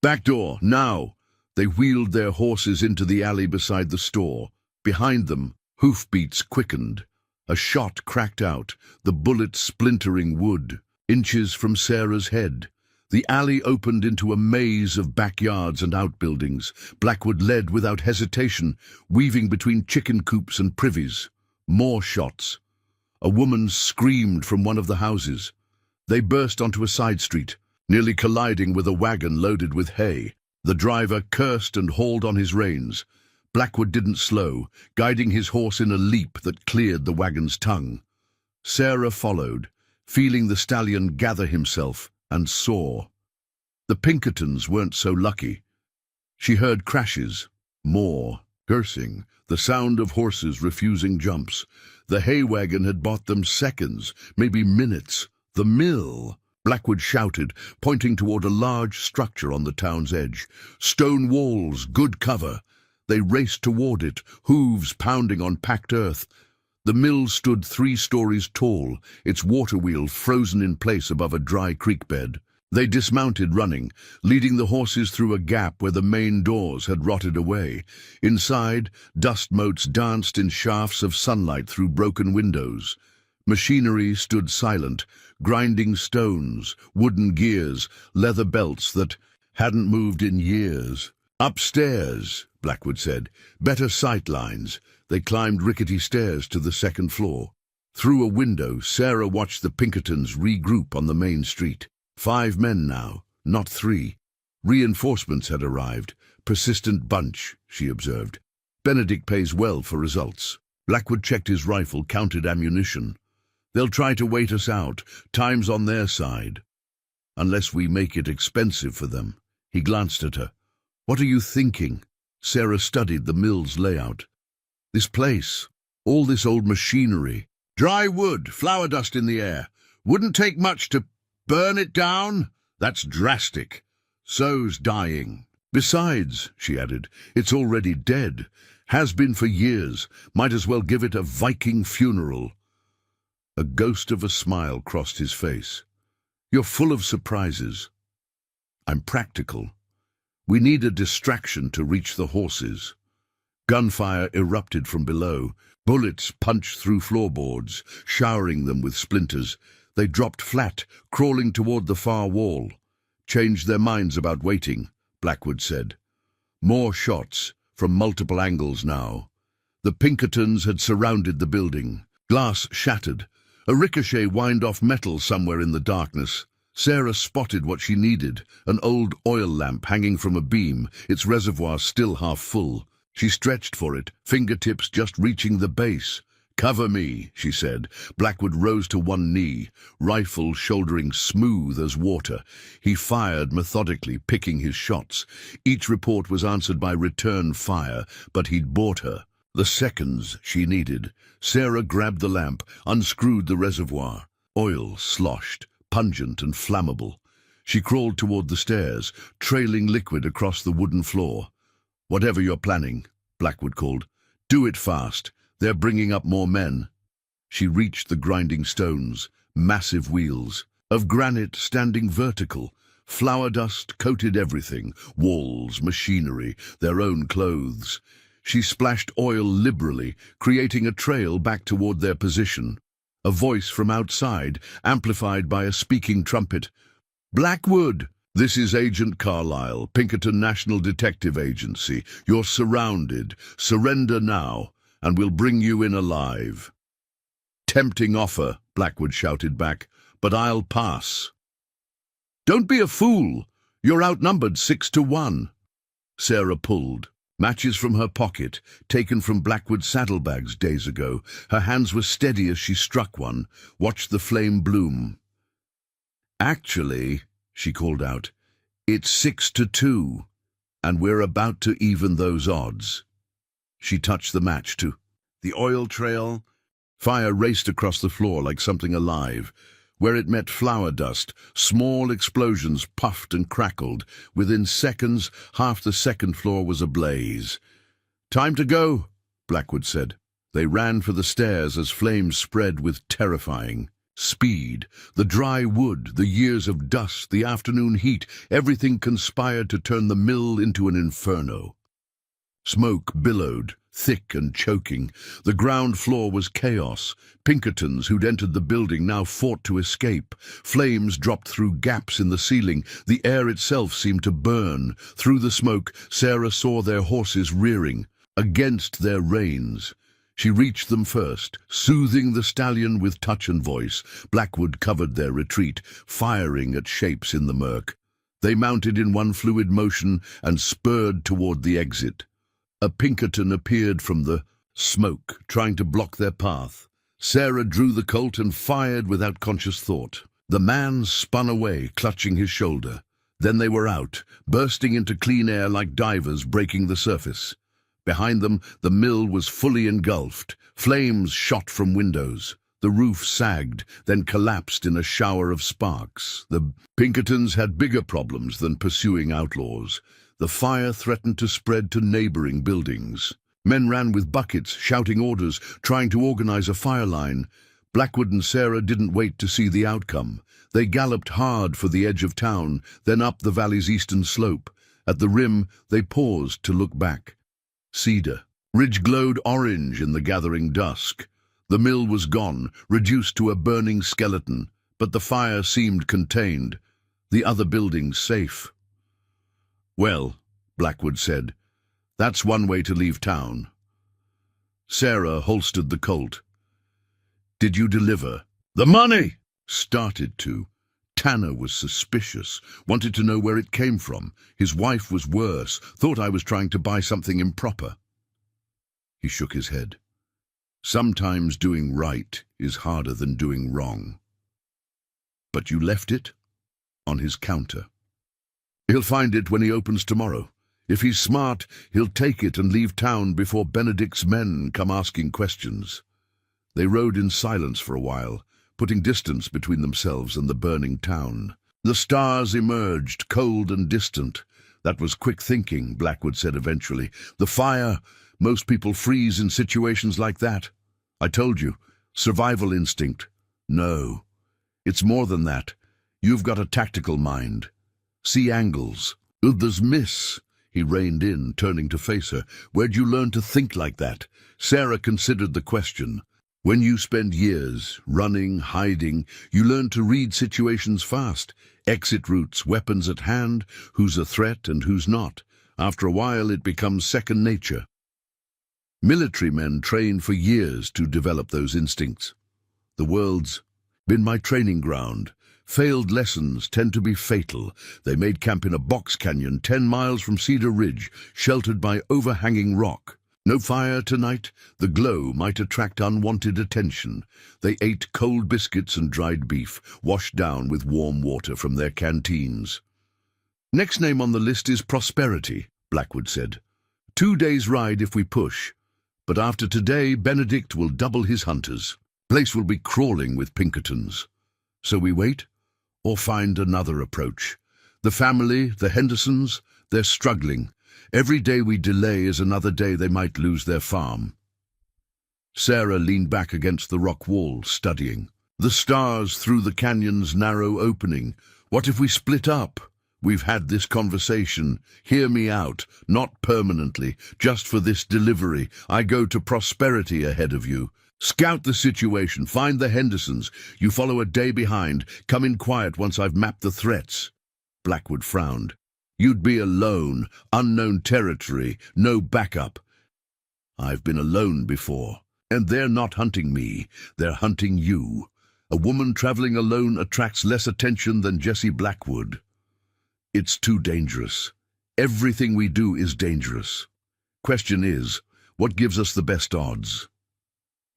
Back door, now! They wheeled their horses into the alley beside the store. Behind them, hoofbeats quickened. A shot cracked out, the bullet splintering wood, inches from Sarah's head. The alley opened into a maze of backyards and outbuildings. Blackwood led without hesitation, weaving between chicken coops and privies. More shots. A woman screamed from one of the houses. They burst onto a side street, nearly colliding with a wagon loaded with hay. The driver cursed and hauled on his reins. Blackwood didn't slow, guiding his horse in a leap that cleared the wagon's tongue. Sarah followed, feeling the stallion gather himself, and saw. The Pinkertons weren't so lucky. She heard crashes, more, cursing, the sound of horses refusing jumps. The hay wagon had bought them seconds, maybe minutes. The mill! Blackwood shouted, pointing toward a large structure on the town's edge. Stone walls, good cover. They raced toward it, hooves pounding on packed earth. The mill stood 3 stories tall, its water wheel frozen in place above a dry creek bed. They dismounted running, leading the horses through a gap where the main doors had rotted away. Inside, dust motes danced in shafts of sunlight through broken windows. Machinery stood silent, grinding stones, wooden gears, leather belts that hadn't moved in years. Upstairs, Blackwood said. Better sight lines. They climbed rickety stairs to the 2nd floor. Through a window, Sarah watched the Pinkertons regroup on the main street. 5 men now, not 3. Reinforcements had arrived. Persistent bunch, she observed. Benedict pays well for results. Blackwood checked his rifle, counted ammunition. They'll try to wait us out. Time's on their side. Unless we make it expensive for them. He glanced at her. What are you thinking? Sarah studied the mill's layout. This place, All this old machinery. Dry wood, flour dust in the air. Wouldn't take much to burn it down? That's drastic. So's dying. Besides, she added, it's already dead. Has been for years. Might as well give it a Viking funeral. A ghost of a smile crossed his face. You're full of surprises. I'm practical. We need a distraction to reach the horses. Gunfire erupted from below. Bullets punched through floorboards, showering them with splinters. They dropped flat, crawling toward the far wall. Changed their minds about waiting, Blackwood said. More shots, from multiple angles now. The Pinkertons had surrounded the building. Glass shattered. A ricochet whined off metal somewhere in the darkness. Sarah spotted what she needed, an old oil lamp hanging from a beam, its reservoir still half full. She stretched for it, fingertips just reaching the base. Cover me, she said. Blackwood rose to one knee, rifle shouldering smooth as water. He fired methodically, picking his shots. Each report was answered by return fire, but he'd bought her the seconds she needed. Sarah grabbed the lamp, unscrewed the reservoir. Oil sloshed, pungent and flammable. She crawled toward the stairs, trailing liquid across the wooden floor. Whatever you're planning, Blackwood called, do it fast. They're bringing up more men. She reached the grinding stones, massive wheels, of granite standing vertical. Flour dust coated everything, walls, machinery, their own clothes. She splashed oil liberally, creating a trail back toward their position. A voice from outside, amplified by a speaking trumpet. Blackwood! This is Agent Carlyle, Pinkerton National Detective Agency. You're surrounded. Surrender now, and we'll bring you in alive. Tempting offer, Blackwood shouted back, but I'll pass. Don't be a fool. You're outnumbered 6-1. Sarah pulled. Matches from her pocket, taken from Blackwood's saddlebags days ago. Her hands were steady as she struck one, watched the flame bloom. Actually, she called out, it's 6-2, and we're about to even those odds. She touched the match to the oil trail. Fire raced across the floor like something alive. Where it met flour dust, small explosions puffed and crackled. Within seconds, half the second floor was ablaze. Time to go, Blackwood said. They ran for the stairs as flames spread with terrifying speed. The dry wood, the years of dust, the afternoon heat, everything conspired to turn the mill into an inferno. Smoke billowed, thick and choking. The ground floor was chaos. Pinkertons who'd entered the building now fought to escape. Flames dropped through gaps in the ceiling. The air itself seemed to burn. Through the smoke, Sarah saw their horses rearing, against their reins. She reached them first, soothing the stallion with touch and voice. Blackwood covered their retreat, firing at shapes in the murk. They mounted in one fluid motion and spurred toward the exit. A Pinkerton appeared from the smoke, trying to block their path. Sarah drew the Colt and fired without conscious thought. The man spun away, clutching his shoulder. Then they were out, bursting into clean air like divers breaking the surface. Behind them, the mill was fully engulfed. Flames shot from windows. The roof sagged, then collapsed in a shower of sparks. The Pinkertons had bigger problems than pursuing outlaws. The fire threatened to spread to neighboring buildings. Men ran with buckets, shouting orders, trying to organize a fire line. Blackwood and Sarah didn't wait to see the outcome. They galloped hard for the edge of town, then up the valley's eastern slope. At the rim, they paused to look back. Cedar Ridge glowed orange in the gathering dusk. The mill was gone, reduced to a burning skeleton, but the fire seemed contained. The other buildings safe. Well, Blackwood said, that's one way to leave town. Sarah holstered the Colt. Did you deliver? The money! Started to. Tanner was suspicious, wanted to know where it came from. His wife was worse, thought I was trying to buy something improper. He shook his head. Sometimes doing right is harder than doing wrong. But you left it? On his counter. He'll find it when he opens tomorrow. If he's smart, he'll take it and leave town before Benedict's men come asking questions. They rode in silence for a while, putting distance between themselves and the burning town. The stars emerged, cold and distant. That was quick thinking, Blackwood said eventually. The fire, most people freeze in situations like that. I told you, survival instinct. No, it's more than that. You've got a tactical mind. See angles. Others miss. He reined in, turning to face her. Where'd you learn to think like that? Sarah considered the question. When you spend years running, hiding, you learn to read situations fast. Exit routes, weapons at hand, who's a threat and who's not. After a while, it becomes second nature. Military men train for years to develop those instincts. The world's been my training ground. Failed lessons tend to be fatal. They made camp in a box canyon 10 miles from Cedar Ridge, sheltered by overhanging rock. No fire tonight. The glow might attract unwanted attention. They ate cold biscuits and dried beef, washed down with warm water from their canteens. Next name on the list is Prosperity, Blackwood said. 2 days' ride if we push. But after today, Benedict will double his hunters. Place will be crawling with Pinkertons. So we wait, or find another approach. The family, the Hendersons, they're struggling. Every day we delay is another day they might lose their farm. Sarah leaned back against the rock wall, studying. The stars through the canyon's narrow opening. What if we split up? We've had this conversation. Hear me out. Not permanently. Just for this delivery. I go to Prosperity ahead of you. Scout the situation. Find the Hendersons. You follow a day behind. Come in quiet once I've mapped the threats. Blackwood frowned. You'd be alone. Unknown territory. No backup. I've been alone before. And they're not hunting me. They're hunting you. A woman traveling alone attracts less attention than Jessie Blackwood. It's too dangerous. Everything we do is dangerous. Question is, what gives us the best odds?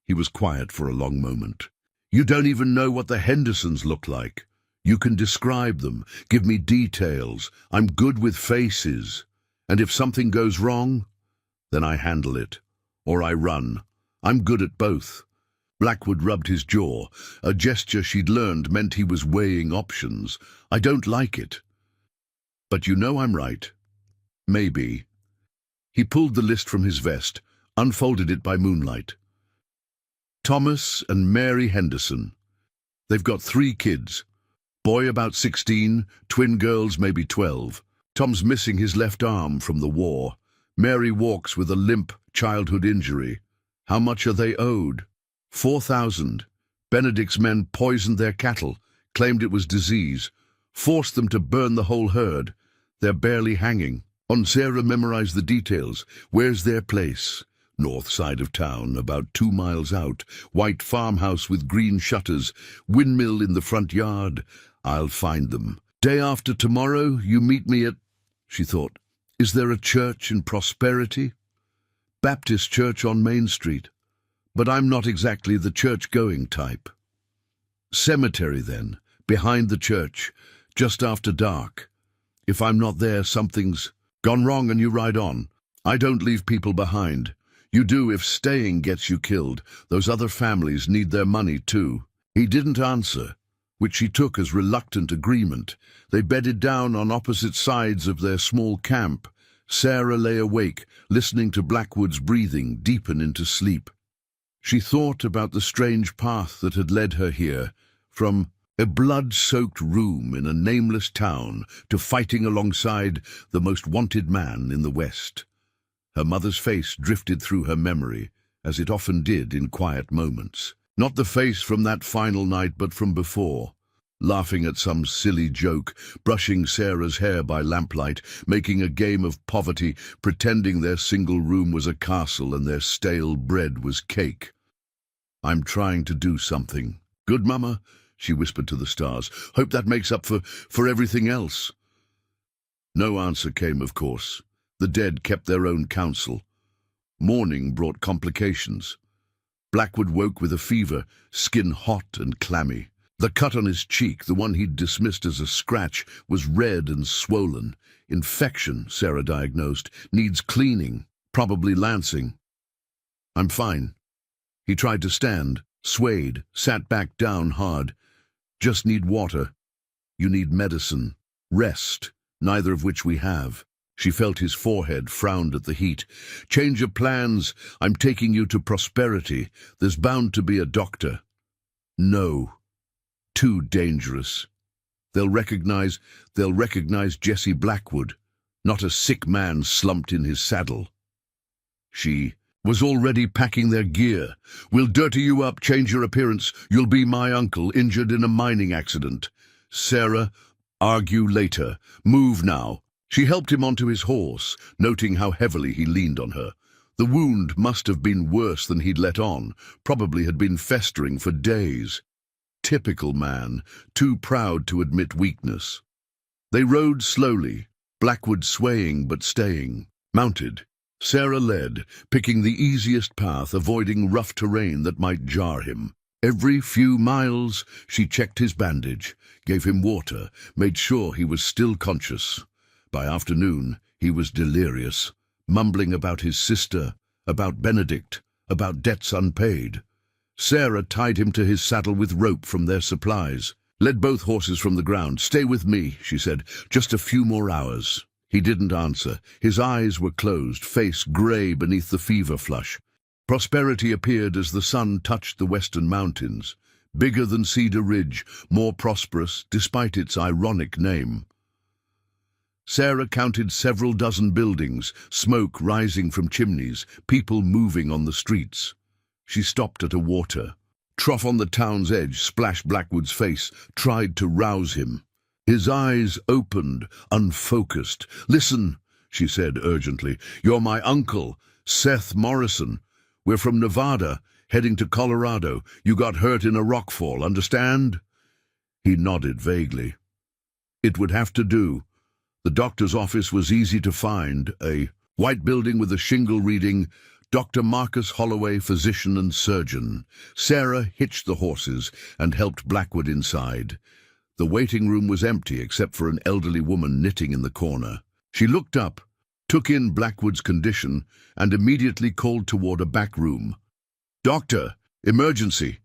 He was quiet for a long moment. You don't even know what the Hendersons look like. You can describe them, give me details. I'm good with faces. And if something goes wrong, then I handle it. Or I run. I'm good at both. Blackwood rubbed his jaw. A gesture she'd learned meant he was weighing options. I don't like it. But you know I'm right. Maybe. He pulled the list from his vest, unfolded it by moonlight. Thomas and Mary Henderson. They've got 3 kids. Boy about 16, twin girls maybe 12. Tom's missing his left arm from the war. Mary walks with a limp childhood injury. How much are they owed? 4,000. Benedict's men poisoned their cattle, claimed it was disease, forced them to burn the whole herd. They're barely hanging. Sarah memorized the details. Where's their place? North side of town, about 2 miles out. White farmhouse with green shutters. Windmill in the front yard. I'll find them. Day after tomorrow, you meet me at... She thought, is there a church in Prosperity? Baptist church on Main Street. But I'm not exactly the church-going type. Cemetery, then, behind the church, just after dark. If I'm not there, something's gone wrong and you ride on. I don't leave people behind. You do if staying gets you killed. Those other families need their money too. He didn't answer, which she took as reluctant agreement. They bedded down on opposite sides of their small camp. Sarah lay awake, listening to Blackwood's breathing deepen into sleep. She thought about the strange path that had led her here, from a blood-soaked room in a nameless town to fighting alongside the most wanted man in the West. Her mother's face drifted through her memory, as it often did in quiet moments. Not the face from that final night, but from before. Laughing at some silly joke, brushing Sarah's hair by lamplight, making a game of poverty, pretending their single room was a castle and their stale bread was cake. I'm trying to do something. Good, Mama, she whispered to the stars. Hope that makes up for everything else. No answer came, of course. The dead kept their own counsel. Morning brought complications. Blackwood woke with a fever, skin hot and clammy. The cut on his cheek, the one he'd dismissed as a scratch, was red and swollen. Infection, Sarah diagnosed. Needs cleaning, probably lancing. I'm fine. He tried to stand, swayed, sat back down hard. Just need water. You need medicine. Rest, neither of which we have. She felt his forehead, frowned at the heat. Change of plans. I'm taking you to Prosperity. There's bound to be a doctor. No. Too dangerous. They'll recognize Jesse Blackwood, not a sick man slumped in his saddle. She was already packing their gear. We'll dirty you up, change your appearance. You'll be my uncle, injured in a mining accident. Sarah, argue later. Move now. She helped him onto his horse, noting how heavily he leaned on her. The wound must have been worse than he'd let on, probably had been festering for days. Typical man, too proud to admit weakness. They rode slowly, Blackwood swaying but staying. Mounted, Sarah led, picking the easiest path, avoiding rough terrain that might jar him. Every few miles, she checked his bandage, gave him water, made sure he was still conscious. By afternoon, he was delirious, mumbling about his sister, about Benedict, about debts unpaid. Sarah tied him to his saddle with rope from their supplies, led both horses from the ground. Stay with me, she said, just a few more hours. He didn't answer. His eyes were closed, face grey beneath the fever flush. Prosperity appeared as the sun touched the western mountains, bigger than Cedar Ridge, more prosperous despite its ironic name. Sarah counted several dozen buildings, smoke rising from chimneys, people moving on the streets. She stopped at a water. Trough on the town's edge splashed Blackwood's face, tried to rouse him. His eyes opened, unfocused. Listen, she said urgently. You're my uncle, Seth Morrison. We're from Nevada, heading to Colorado. You got hurt in a rockfall, understand? He nodded vaguely. It would have to do. The doctor's office was easy to find, a white building with a shingle reading, Dr. Marcus Holloway, physician and surgeon. Sarah hitched the horses and helped Blackwood inside. The waiting room was empty except for an elderly woman knitting in the corner. She looked up, took in Blackwood's condition, and immediately called toward a back room. Doctor, emergency.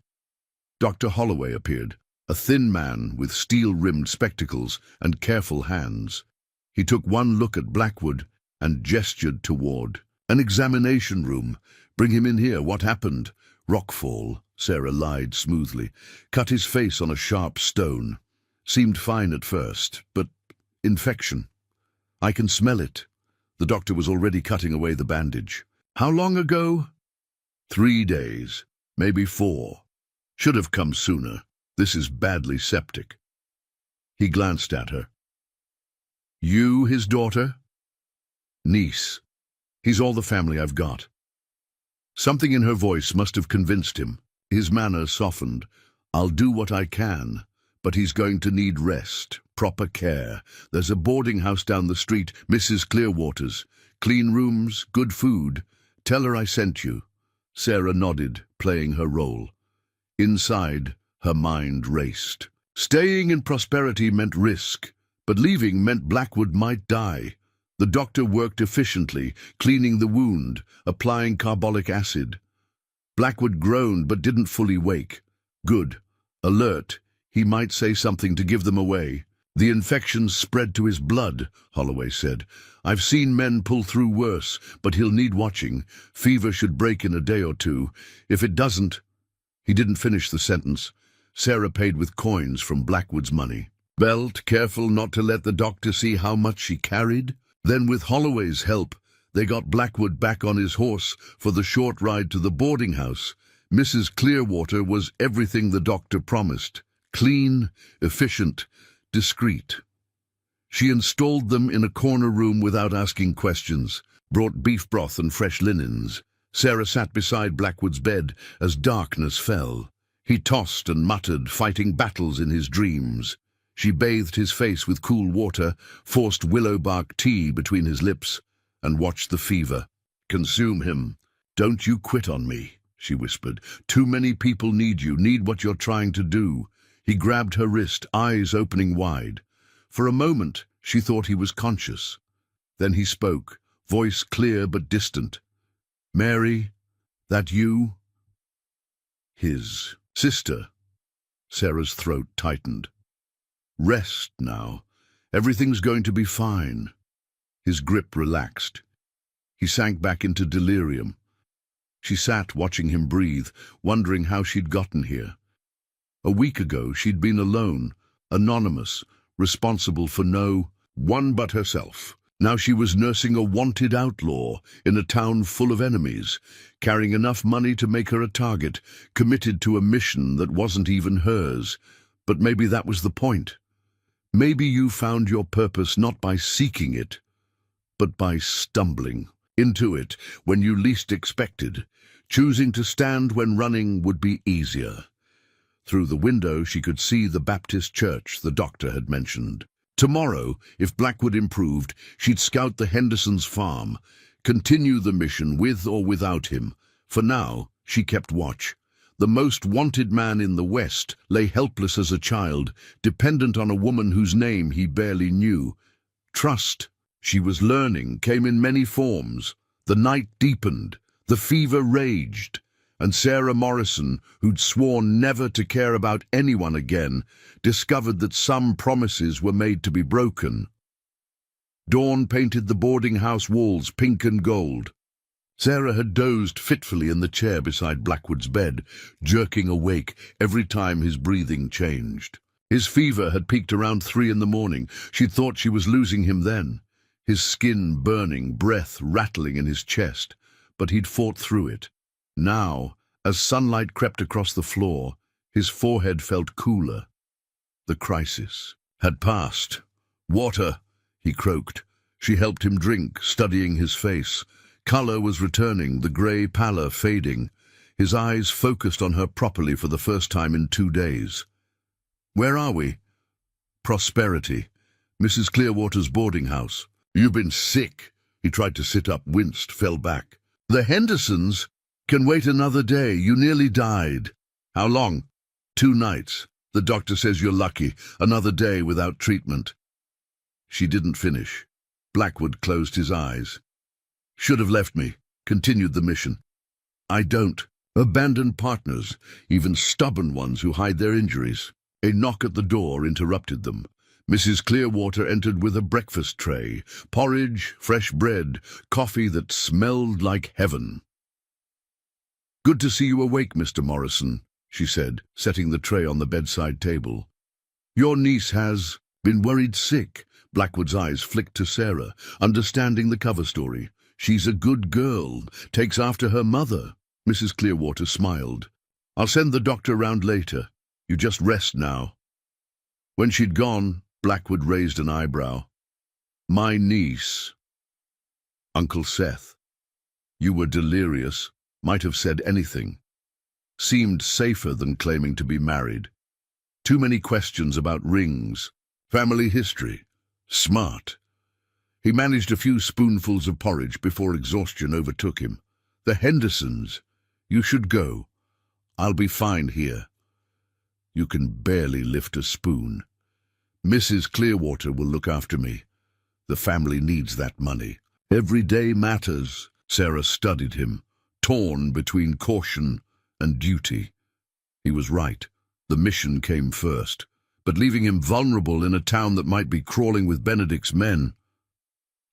Dr. Holloway appeared, a thin man with steel-rimmed spectacles and careful hands. He took one look at Blackwood and gestured toward. An examination room. Bring him in here. What happened? Rockfall, Sarah lied smoothly. Cut his face on a sharp stone. Seemed fine at first, but infection. I can smell it. The doctor was already cutting away the bandage. How long ago? 3 days, maybe 4. Should have come sooner. This is badly septic. He glanced at her. You his daughter? Niece. He's all the family I've got. Something in her voice must have convinced him. His manner softened. I'll do what I can, but he's going to need rest, proper care. There's a boarding house down the street, Mrs. Clearwater's. Clean rooms, good food. Tell her I sent you. Sarah nodded, playing her role. Inside, her mind raced. Staying in Prosperity meant risk, but leaving meant Blackwood might die. The doctor worked efficiently, cleaning the wound, applying carbolic acid. Blackwood groaned but didn't fully wake. Good. Alert. He might say something to give them away. The infection spread to his blood, Holloway said. I've seen men pull through worse, but he'll need watching. Fever should break in a day or 2. If it doesn't... He didn't finish the sentence. Sarah paid with coins from Blackwood's money. Belt, careful not to let the doctor see how much she carried. Then with Holloway's help, they got Blackwood back on his horse for the short ride to the boarding house. Mrs. Clearwater was everything the doctor promised. Clean, efficient, discreet. She installed them in a corner room without asking questions, brought beef broth and fresh linens. Sarah sat beside Blackwood's bed as darkness fell. He tossed and muttered, fighting battles in his dreams. She bathed his face with cool water, forced willow bark tea between his lips, and watched the fever consume him. Don't you quit on me, she whispered. Too many people need you, need what you're trying to do. He grabbed her wrist, eyes opening wide. For a moment, she thought he was conscious. Then he spoke, voice clear but distant. "Mary, that you?" His sister. Sarah's throat tightened. "Rest now. Everything's going to be fine." His grip relaxed. He sank back into delirium. She sat watching him breathe, wondering how she'd gotten here. A week ago, she'd been alone, anonymous, responsible for no one but herself. Now she was nursing a wanted outlaw in a town full of enemies, carrying enough money to make her a target, committed to a mission that wasn't even hers. But maybe that was the point. Maybe you found your purpose not by seeking it, but by stumbling into it when you least expected, choosing to stand when running would be easier. Through the window she could see the Baptist church the doctor had mentioned. Tomorrow, if Blackwood improved, she'd scout the Hendersons' farm, continue the mission with or without him. For now, she kept watch. The most wanted man in the West lay helpless as a child, dependent on a woman whose name he barely knew. Trust, she was learning, came in many forms. The night deepened, the fever raged, and Sarah Morrison, who'd sworn never to care about anyone again, discovered that some promises were made to be broken. Dawn painted the boarding house walls pink and gold. Sarah had dozed fitfully in the chair beside Blackwood's bed, jerking awake every time his breathing changed. His fever had peaked around 3 in the morning. She'd thought she was losing him then, his skin burning, breath rattling in his chest. But he'd fought through it. Now, as sunlight crept across the floor, his forehead felt cooler. The crisis had passed. "Water," he croaked. She helped him drink, studying his face. Color was returning, the grey pallor fading. His eyes focused on her properly for the first time in 2 days. "Where are we?" "Prosperity. Mrs. Clearwater's boarding house." "You've been sick." He tried to sit up, winced, fell back. "The Hendersons can wait another day. You nearly died." "How long?" 2 nights. The doctor says you're lucky. Another day without treatment." She didn't finish. Blackwood closed his eyes. "Should have left me. Continued the mission." "I don't. Abandoned partners, even stubborn ones who hide their injuries." A knock at the door interrupted them. Mrs. Clearwater entered with a breakfast tray, porridge, fresh bread, coffee that smelled like heaven. "Good to see you awake, Mr. Morrison," she said, setting the tray on the bedside table. "Your niece has been worried sick." Blackwood's eyes flicked to Sarah, understanding the cover story. "She's a good girl, takes after her mother." Mrs. Clearwater smiled. "I'll send the doctor round later. You just rest now." When she'd gone, Blackwood raised an eyebrow. "My niece." "Uncle Seth. You were delirious. Might have said anything. Seemed safer than claiming to be married. Too many questions about rings, family history. Smart." He managed a few spoonfuls of porridge before exhaustion overtook him. "The Hendersons. You should go. I'll be fine here." "You can barely lift a spoon." "Mrs. Clearwater will look after me. The family needs that money. Every day matters." Sarah studied him, torn between caution and duty. He was right. The mission came first, but leaving him vulnerable in a town that might be crawling with Benedict's men.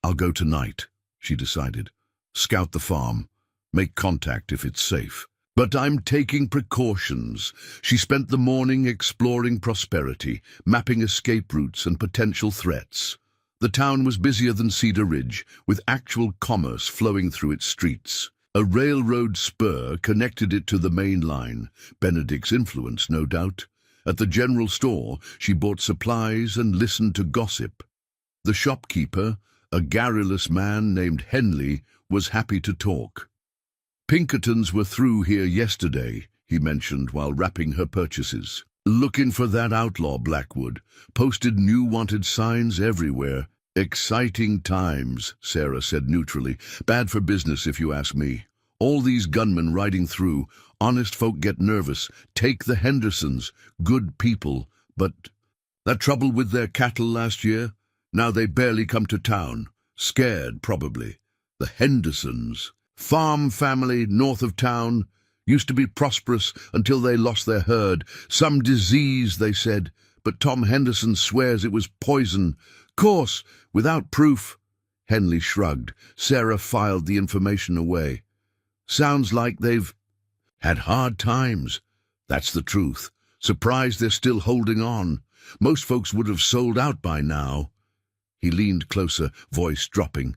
"I'll go tonight," she decided. "Scout the farm. Make contact if it's safe. But I'm taking precautions." She spent the morning exploring Prosperity, mapping escape routes and potential threats. The town was busier than Cedar Ridge, with actual commerce flowing through its streets. A railroad spur connected it to the main line. Benedict's influence, no doubt. At the general store, she bought supplies and listened to gossip. The shopkeeper, a garrulous man named Henley, was happy to talk. "Pinkertons were through here yesterday," he mentioned while wrapping her purchases. "Looking for that outlaw, Blackwood. Posted new wanted signs everywhere." "Exciting times," Sarah said neutrally. "Bad for business if you ask me. All these gunmen riding through. Honest folk get nervous. Take the Hendersons. Good people. But that trouble with their cattle last year? Now they barely come to town. Scared, probably. The Hendersons. Farm family north of town. Used to be prosperous until they lost their herd. Some disease, they said. But Tom Henderson swears it was poison. Course, without proof. Henley shrugged. Sarah filed the information away. Sounds like they've had hard times. That's the truth. Surprised they're still holding on. Most folks would have sold out by now. He leaned closer, voice dropping.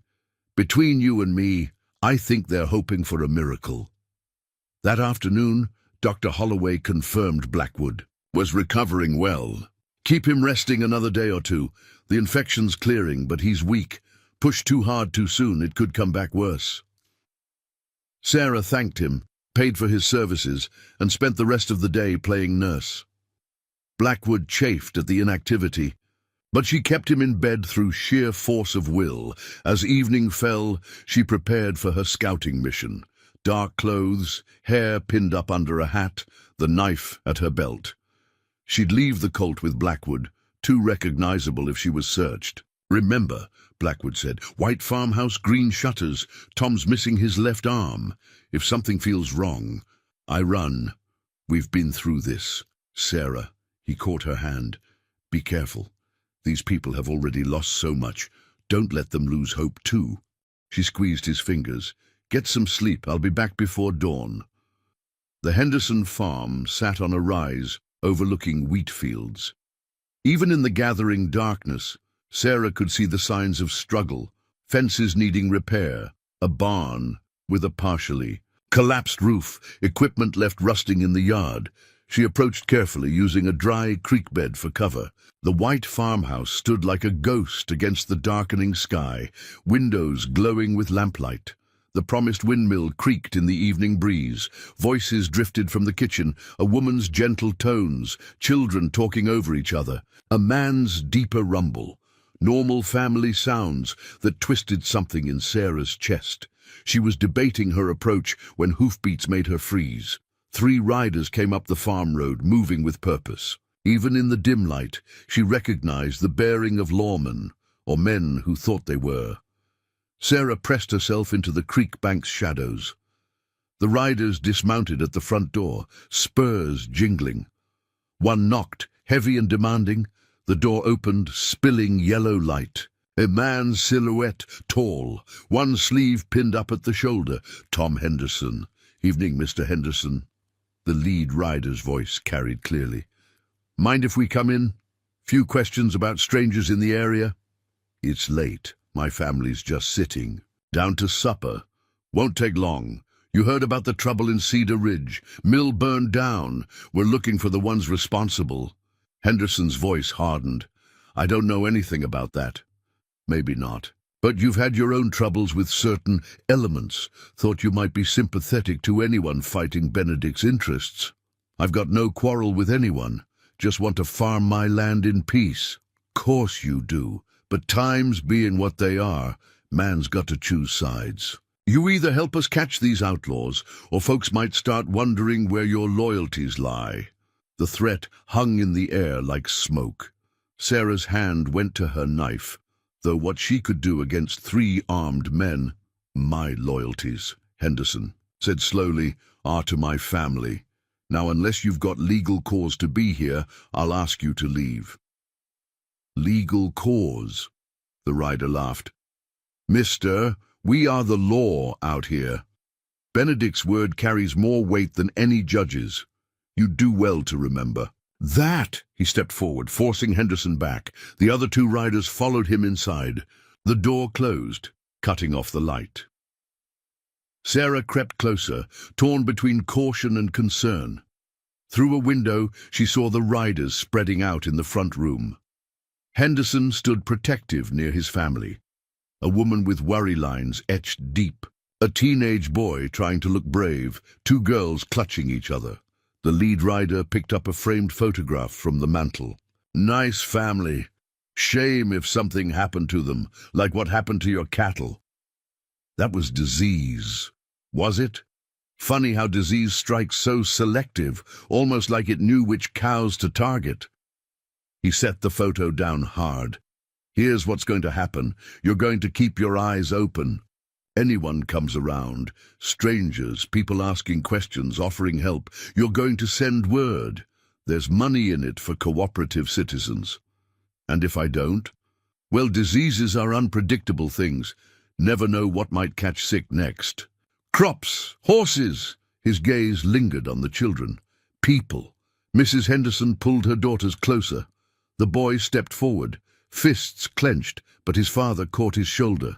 Between you and me, I think they're hoping for a miracle. That afternoon, Dr. Holloway confirmed Blackwood was recovering well. Keep him resting another day or two. The infection's clearing, but he's weak. Push too hard too soon, it could come back worse. Sarah thanked him, paid for his services, and spent the rest of the day playing nurse. Blackwood chafed at the inactivity, but she kept him in bed through sheer force of will. As evening fell, she prepared for her scouting mission. Dark clothes, hair pinned up under a hat, the knife at her belt. She'd leave the colt with Blackwood, too recognizable if she was searched. Remember, Blackwood said, white farmhouse, green shutters. Tom's missing his left arm. If something feels wrong, I run. We've been through this. Sarah, he caught her hand. Be careful. These people have already lost so much. Don't let them lose hope too. She squeezed his fingers. Get some sleep. I'll be back before dawn. The Henderson farm sat on a rise overlooking wheat fields. Even in the gathering darkness, Sarah could see the signs of struggle, fences needing repair, a barn with a partially collapsed roof, equipment left rusting in the yard. She approached carefully, using a dry creek bed for cover. The white farmhouse stood like a ghost against the darkening sky, windows glowing with lamplight. The promised windmill creaked in the evening breeze. Voices drifted from the kitchen, a woman's gentle tones, children talking over each other, a man's deeper rumble. Normal family sounds that twisted something in Sarah's chest. She was debating her approach when hoofbeats made her freeze. 3 riders came up the farm road, moving with purpose. Even in the dim light, she recognized the bearing of lawmen, or men who thought they were. Sarah pressed herself into the creek bank's shadows. The riders dismounted at the front door, spurs jingling. One knocked, heavy and demanding. The door opened, spilling yellow light. A man's silhouette, tall, one sleeve pinned up at the shoulder. Tom Henderson. Evening, Mr. Henderson. The lead rider's voice carried clearly. Mind if we come in? Few questions about strangers in the area? It's late. My family's just sitting. Down to supper. Won't take long. You heard about the trouble in Cedar Ridge. Mill burned down. We're looking for the ones responsible. Henderson's voice hardened. I don't know anything about that. Maybe not. But you've had your own troubles with certain elements. Thought you might be sympathetic to anyone fighting Benedict's interests. I've got no quarrel with anyone. Just want to farm my land in peace. Course you do. But times being what they are, man's got to choose sides. You either help us catch these outlaws, or folks might start wondering where your loyalties lie. The threat hung in the air like smoke. Sarah's hand went to her knife, though what she could do against 3 armed men. My loyalties, Henderson said slowly, are to my family. Now, unless you've got legal cause to be here, I'll ask you to leave. Legal cause? The rider laughed. Mister, we are the law out here. Benedict's word carries more weight than any judge's. You do well to remember. That! He stepped forward, forcing Henderson back. The other 2 riders followed him inside. The door closed, cutting off the light. Sarah crept closer, torn between caution and concern. Through a window, she saw the riders spreading out in the front room. Henderson stood protective near his family. A woman with worry lines etched deep. A teenage boy trying to look brave, 2 girls clutching each other. The lead rider picked up a framed photograph from the mantel. Nice family. Shame if something happened to them, like what happened to your cattle. That was disease. Was it? Funny how disease strikes so selective, almost like it knew which cows to target. He set the photo down hard. Here's what's going to happen. You're going to keep your eyes open. Anyone comes around, strangers, people asking questions, offering help, you're going to send word. There's money in it for cooperative citizens. And if I don't? Well, diseases are unpredictable things. Never know what might catch sick next. Crops, horses. His gaze lingered on the children. People. Mrs. Henderson pulled her daughters closer. The boy stepped forward, fists clenched, but his father caught his shoulder.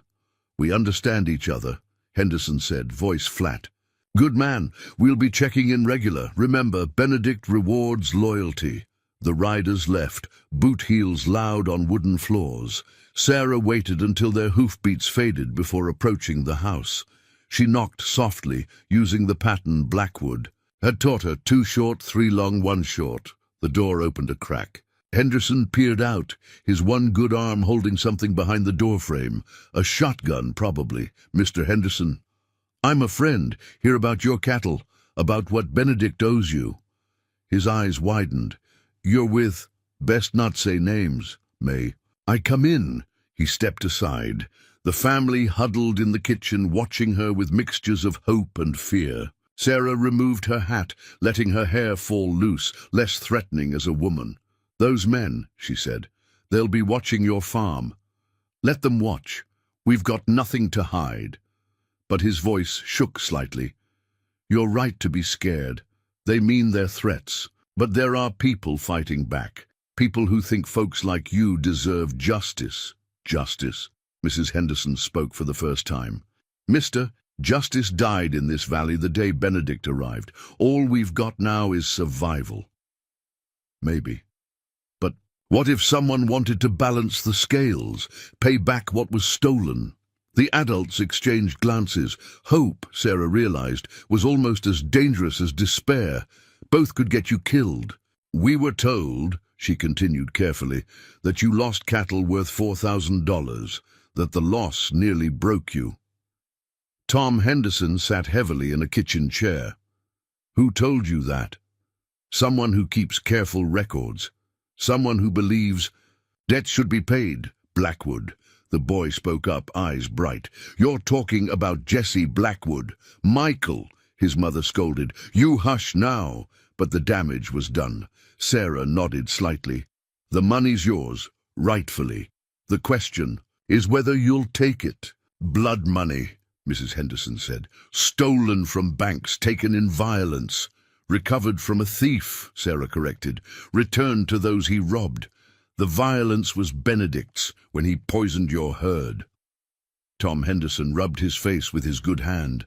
We understand each other, Henderson said, voice flat. Good man, we'll be checking in regular. Remember, Benedict rewards loyalty. The riders left, boot heels loud on wooden floors. Sarah waited until their hoofbeats faded before approaching the house. She knocked softly, using the pattern Blackwood. Had taught her 2 short, 3 long, 1 short. The door opened a crack. Henderson peered out, his one good arm holding something behind the doorframe. A shotgun, probably. Mr. Henderson. I'm a friend. Hear about your cattle, about what Benedict owes you. His eyes widened. You're with... Best not say names, May. I come in. He stepped aside. The family huddled in the kitchen, watching her with mixtures of hope and fear. Sarah removed her hat, letting her hair fall loose, less threatening as a woman. Those men, she said, they'll be watching your farm. Let them watch. We've got nothing to hide. But his voice shook slightly. You're right to be scared. They mean their threats. But there are people fighting back. People who think folks like you deserve justice. Justice. Mrs. Henderson spoke for the first time. Mister, justice died in this valley the day Benedict arrived. All we've got now is survival. Maybe. But what if someone wanted to balance the scales, pay back what was stolen? The adults exchanged glances. Hope, Sarah realized, was almost as dangerous as despair. Both could get you killed. We were told, she continued carefully, that you lost cattle worth $4,000, that the loss nearly broke you. Tom Henderson sat heavily in a kitchen chair. Who told you that? Someone who keeps careful records. Someone who believes debts should be paid. Blackwood. The boy spoke up, eyes bright. You're talking about Jesse Blackwood. Michael, his mother scolded. You hush now. But the damage was done. Sarah nodded slightly. The money's yours, rightfully. The question is whether you'll take it. Blood money, Mrs. Henderson said. Stolen from banks, taken in violence. Recovered from a thief, Sarah corrected. Returned to those he robbed. The violence was Benedict's when he poisoned your herd. Tom Henderson rubbed his face with his good hand.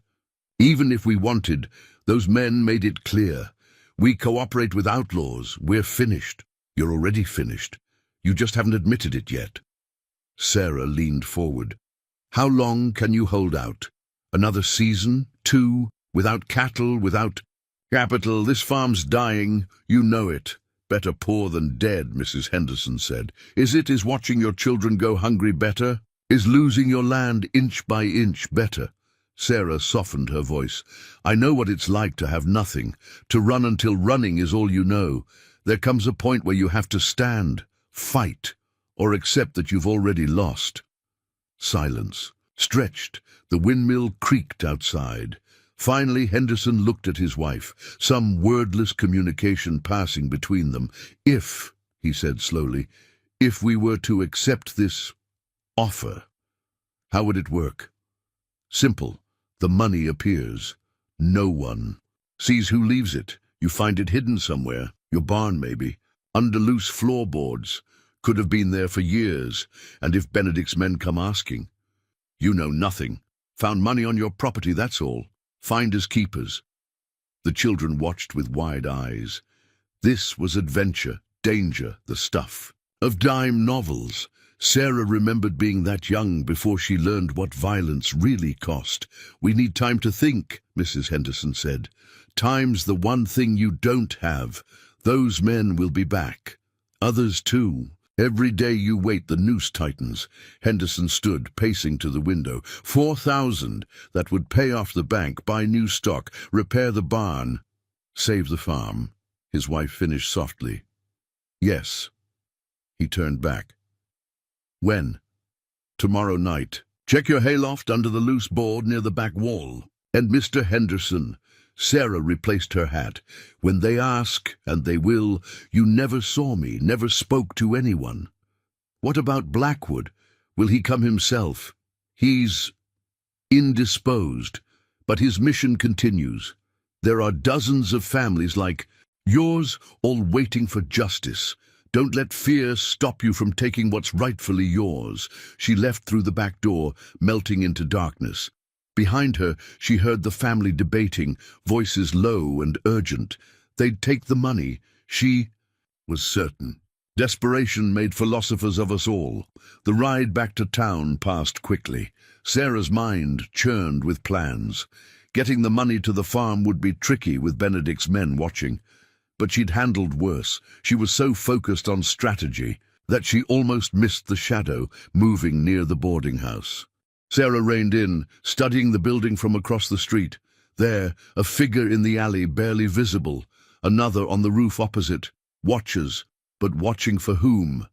Even if we wanted, those men made it clear. We cooperate with outlaws. We're finished. You're already finished. You just haven't admitted it yet. Sarah leaned forward. How long can you hold out? Another season? 2? Without cattle, without capital? This farm's dying. You know it. Better poor than dead, Mrs. Henderson said. Is watching your children go hungry better? Is losing your land inch by inch better? Sarah softened her voice. I know what it's like to have nothing, to run until running is all you know. There comes a point where you have to stand, fight, or accept that you've already lost. Silence. Stretched. The windmill creaked outside. Finally, Henderson looked at his wife, some wordless communication passing between them. If, he said slowly, if we were to accept this offer, how would it work? Simple. The money appears. No one sees who leaves it. You find it hidden somewhere, your barn maybe, under loose floorboards. Could have been there for years, and if Benedict's men come asking, you know nothing. Found money on your property, that's all. Finders keepers. The children watched with wide eyes. This was adventure, danger, the stuff of dime novels. Sarah remembered being that young before she learned what violence really cost. We need time to think, Mrs. Henderson said. Time's the one thing you don't have. Those men will be back. Others too. Every day you wait, the noose tightens. Henderson stood, pacing to the window. 4,000. That would pay off the bank, buy new stock, repair the barn, save the farm. His wife finished softly. Yes. He turned back. When? Tomorrow night. Check your hayloft under the loose board near the back wall. And Mr. Henderson, Sarah replaced her hat. When they ask, and they will, you never saw me, never spoke to anyone. What about Blackwood? Will he come himself? He's indisposed, but his mission continues. There are dozens of families like yours, all waiting for justice. Don't let fear stop you from taking what's rightfully yours. She left through the back door, melting into darkness. Behind her, she heard the family debating, voices low and urgent. They'd take the money. She was certain. Desperation made philosophers of us all. The ride back to town passed quickly. Sarah's mind churned with plans. Getting the money to the farm would be tricky with Benedict's men watching. But she'd handled worse. She was so focused on strategy that she almost missed the shadow moving near the boarding house. Sarah reined in, studying the building from across the street. There, a figure in the alley barely visible, another on the roof opposite. Watchers, but watching for whom?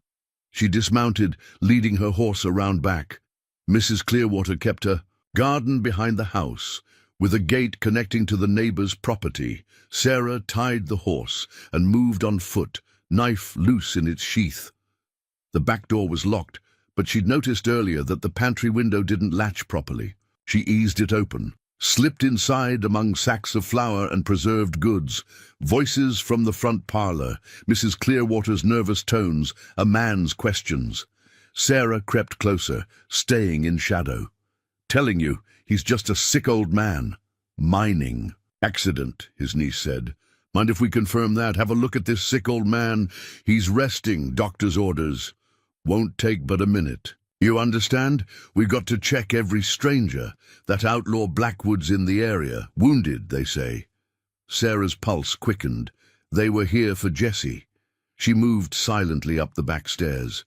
She dismounted, leading her horse around back. Mrs. Clearwater kept her garden behind the house, with a gate connecting to the neighbor's property. Sarah tied the horse and moved on foot, knife loose in its sheath. The back door was locked, but she'd noticed earlier that the pantry window didn't latch properly. She eased it open, slipped inside among sacks of flour and preserved goods. Voices from the front parlor, Mrs. Clearwater's nervous tones, a man's questions. Sarah crept closer, staying in shadow. Telling you, he's just a sick old man. Mining. Accident, his niece said. Mind if we confirm that? Have a look at this sick old man. He's resting, doctor's orders. Won't take but a minute. You understand? We've got to check every stranger. That outlaw Blackwood's in the area. Wounded, they say. Sarah's pulse quickened. They were here for Jessie. She moved silently up the back stairs.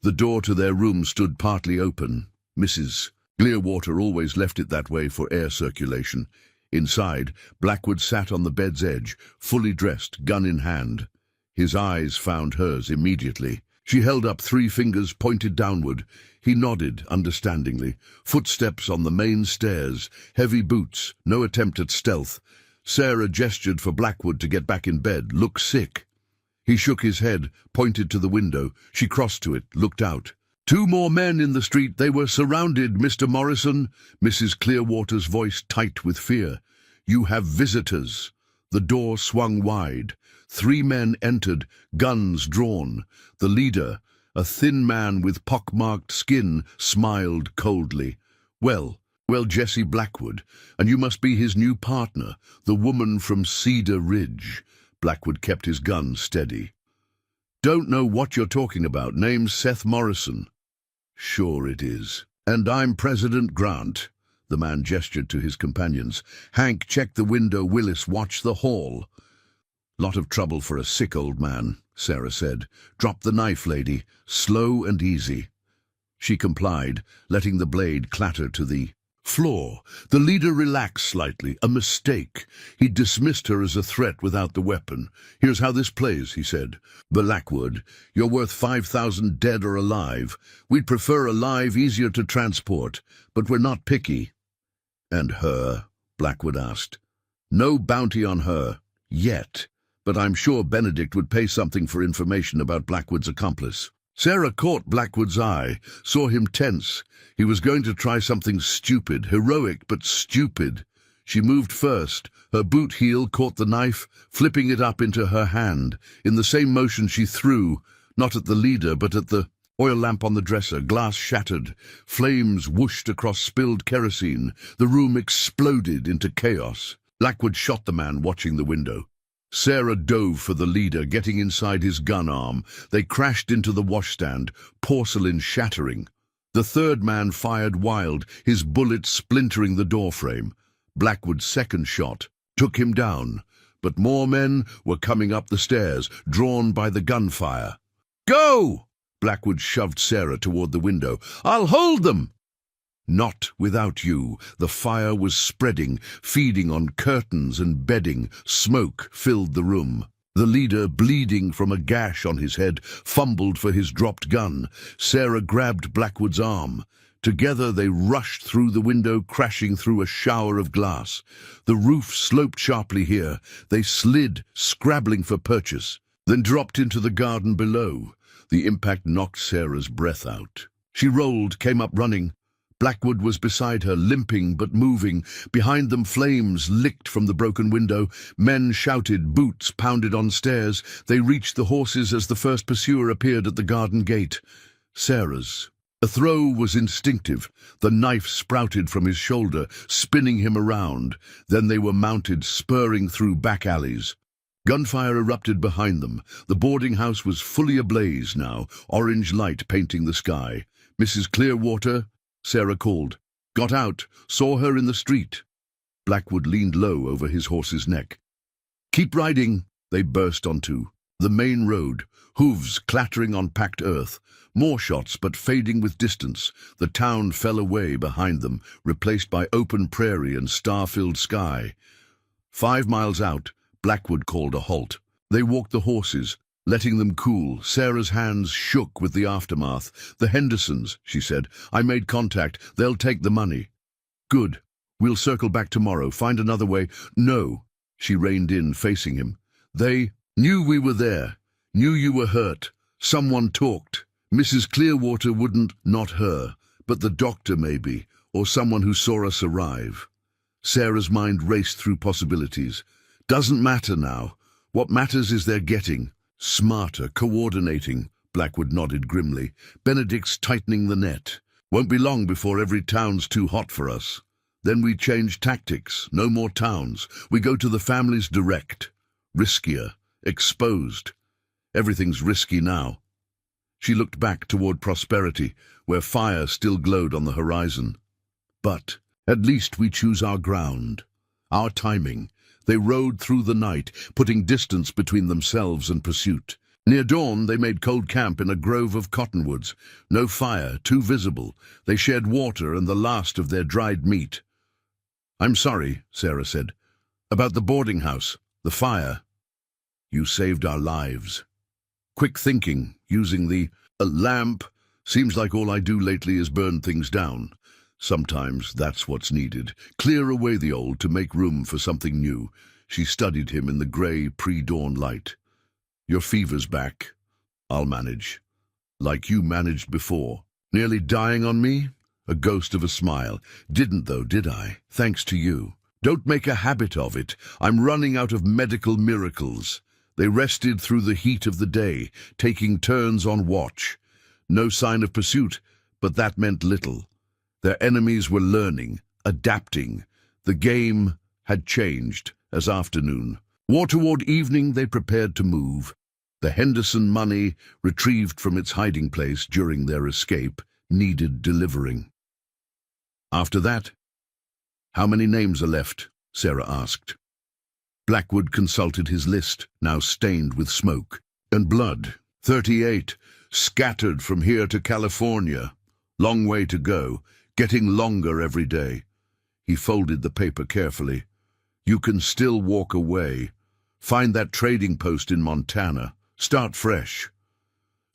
The door to their room stood partly open. Mrs. Clearwater always left it that way for air circulation. Inside, Blackwood sat on the bed's edge, fully dressed, gun in hand. His eyes found hers immediately. She held up 3 fingers pointed downward. He nodded understandingly. Footsteps on the main stairs, heavy boots, no attempt at stealth. Sarah gestured for Blackwood to get back in bed. Look sick. He shook his head, pointed to the window. She crossed to it, looked out. 2 more men in the street. They were surrounded, Mr. Morrison. Mrs. Clearwater's voice tight with fear. You have visitors. The door swung wide. 3 men entered, guns drawn. The leader, a thin man with pockmarked skin, smiled coldly. Well, Jessie Blackwood, and you must be his new partner, the woman from Cedar Ridge. Blackwood kept his gun steady. Don't know what you're talking about. Name's Seth Morrison. Sure it is. And I'm President Grant. The man gestured to his companions. Hank, check the window. Willis, watch the hall. Lot of trouble for a sick old man, Sarah said. Drop the knife, lady. Slow and easy. She complied, letting the blade clatter to the floor. The leader relaxed slightly. A mistake. He dismissed her as a threat without the weapon. Here's how this plays, he said. Blackwood, you're worth 5,000 dead or alive. We'd prefer alive, easier to transport, but we're not picky. And her? Blackwood asked. No bounty on her. Yet. But I'm sure Benedict would pay something for information about Blackwood's accomplice. Sarah caught Blackwood's eye, saw him tense. He was going to try something stupid, heroic but stupid. She moved first. Her boot heel caught the knife, flipping it up into her hand. In the same motion she threw, not at the leader but at the oil lamp on the dresser. Glass shattered. Flames whooshed across spilled kerosene. The room exploded into chaos. Blackwood shot the man watching the window. Sarah dove for the leader, getting inside his gun arm. They crashed into the washstand, porcelain shattering. The third man fired wild, his bullet splintering the doorframe. Blackwood's second shot took him down, but more men were coming up the stairs, drawn by the gunfire. Go! Blackwood shoved Sarah toward the window. "I'll hold them!" "Not without you." The fire was spreading, feeding on curtains and bedding. Smoke filled the room. The leader, bleeding from a gash on his head, fumbled for his dropped gun. Sarah grabbed Blackwood's arm. Together they rushed through the window, crashing through a shower of glass. The roof sloped sharply here. They slid, scrabbling for purchase, then dropped into the garden below. The impact knocked Sarah's breath out. She rolled, came up running. Blackwood was beside her, limping but moving. Behind them, flames licked from the broken window. Men shouted, boots pounded on stairs. They reached the horses as the first pursuer appeared at the garden gate. Sarah's. The throw was instinctive. The knife sprouted from his shoulder, spinning him around. Then they were mounted, spurring through back alleys. Gunfire erupted behind them. The boarding house was fully ablaze now, orange light painting the sky. "Mrs. Clearwater?" Sarah called. "Got out. Saw her in the street." Blackwood leaned low over his horse's neck. "Keep riding," they burst onto. The main road, hooves clattering on packed earth. More shots, but fading with distance. The town fell away behind them, replaced by open prairie and star-filled sky. 5 miles out, Blackwood called a halt. They walked the horses, letting them cool. Sarah's hands shook with the aftermath. "The Hendersons," she said. "I made contact. They'll take the money." "Good. We'll circle back tomorrow. Find another way." "No." She reined in, facing him. "They knew we were there. Knew you were hurt. Someone talked. Mrs. Clearwater wouldn't, not her, but the doctor maybe, or someone who saw us arrive." Sarah's mind raced through possibilities. "Doesn't matter now. What matters is they're getting smarter, coordinating." Blackwood nodded grimly. "Benedict's tightening the net. Won't be long before every town's too hot for us. Then we change tactics. No more towns. We go to the families direct. Riskier. Exposed. Everything's risky now." She looked back toward Prosperity, where fire still glowed on the horizon. "But at least we choose our ground. Our timing." They rode through the night, putting distance between themselves and pursuit. Near dawn, they made cold camp in a grove of cottonwoods. No fire, too visible. They shared water and the last of their dried meat. "I'm sorry," Sarah said. "About the boarding house, the fire. You saved our lives." Quick thinking, using a lamp. "Seems like all I do lately is burn things down." Sometimes that's what's needed. Clear away the old to make room for something new. She studied him in the grey pre-dawn light. "Your fever's back. I'll manage. Like you managed before. Nearly dying on me?" A ghost of a smile. "Didn't though, did I? Thanks to you. Don't make a habit of it. I'm running out of medical miracles." They rested through the heat of the day, taking turns on watch. No sign of pursuit, but that meant little. Their enemies were learning, adapting. The game had changed as afternoon wore toward evening. They prepared to move. The Henderson money, retrieved from its hiding place during their escape, needed delivering. After that, "How many names are left?" Sarah asked. Blackwood consulted his list, now stained with smoke and blood. 38, scattered from here to California. Long way to go, getting longer every day. He folded the paper carefully. "You can still walk away. Find that trading post in Montana. Start fresh."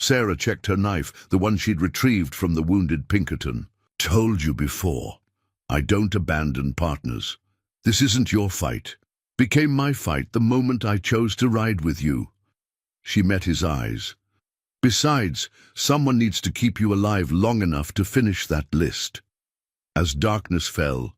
Sarah checked her knife, the one she'd retrieved from the wounded Pinkerton. "Told you before. I don't abandon partners. This isn't your fight. Became my fight the moment I chose to ride with you." She met his eyes. "Besides, someone needs to keep you alive long enough to finish that list." As darkness fell,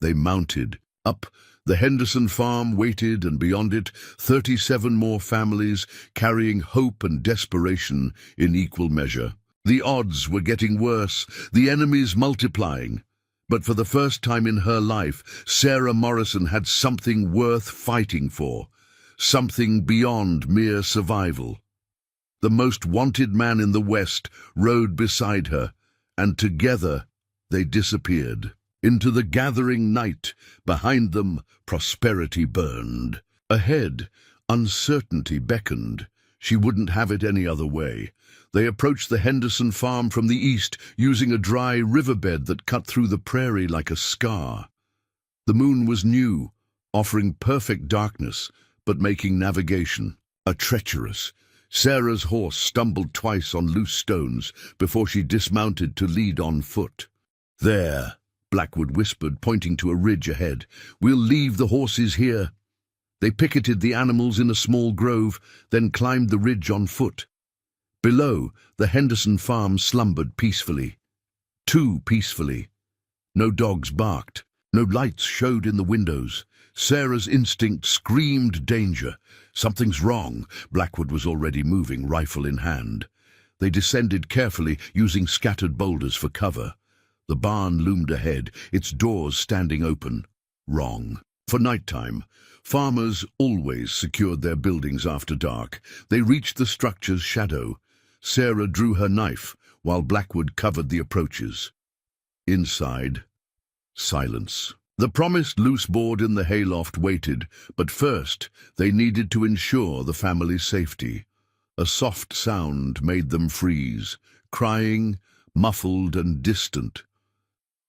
they mounted. Up, the Henderson farm waited, and beyond it, 37 more families carrying hope and desperation in equal measure. The odds were getting worse, the enemies multiplying. But for the first time in her life, Sarah Morrison had something worth fighting for, something beyond mere survival. The most wanted man in the West rode beside her, and together they disappeared. Into the gathering night, behind them, prosperity burned. Ahead, uncertainty beckoned. She wouldn't have it any other way. They approached the Henderson farm from the east, using a dry riverbed that cut through the prairie like a scar. The moon was new, offering perfect darkness, but making navigation treacherous. Sarah's horse stumbled twice on loose stones before she dismounted to lead on foot. "There," Blackwood whispered, pointing to a ridge ahead. "We'll leave the horses here." They picketed the animals in a small grove, then climbed the ridge on foot. Below, the Henderson farm slumbered peacefully. Too peacefully. No dogs barked. No lights showed in the windows. Sarah's instinct screamed danger. "Something's wrong." Blackwood was already moving, rifle in hand. They descended carefully, using scattered boulders for cover. The barn loomed ahead, its doors standing open. Wrong. For nighttime, farmers always secured their buildings after dark. They reached the structure's shadow. Sarah drew her knife, while Blackwood covered the approaches. Inside, silence. The promised loose board in the hayloft waited, but first they needed to ensure the family's safety. A soft sound made them freeze, crying, muffled and distant.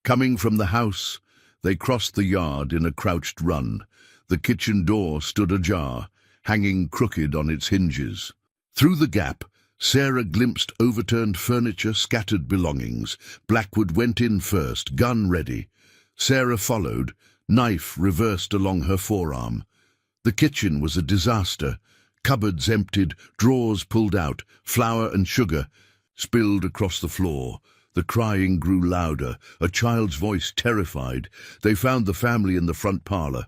Coming from the house, they crossed the yard in a crouched run. The kitchen door stood ajar, hanging crooked on its hinges. Through the gap, Sarah glimpsed overturned furniture, scattered belongings. Blackwood went in first, gun ready. Sarah followed, knife reversed along her forearm. The kitchen was a disaster. Cupboards emptied, drawers pulled out, flour and sugar spilled across the floor. The crying grew louder, a child's voice terrified. They found the family in the front parlor.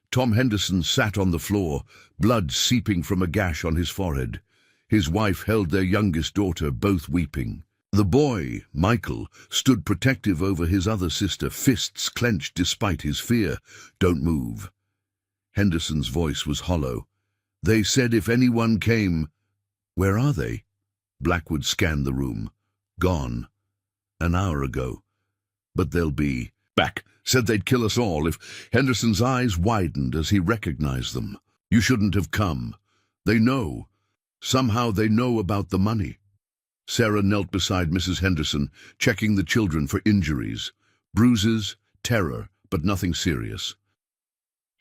Tom Henderson sat on the floor, blood seeping from a gash on his forehead. His wife held their youngest daughter, both weeping. The boy, Michael, stood protective over his other sister, fists clenched despite his fear. "Don't move." Henderson's voice was hollow. "They said if anyone came—" "Where are they?" Blackwood scanned the room. "Gone. An hour ago. But they'll be back. Said they'd kill us all if—" Henderson's eyes widened as he recognized them. "You shouldn't have come. They know. Somehow they know about the money." Sarah knelt beside Mrs. Henderson, checking the children for injuries. Bruises, terror, but nothing serious.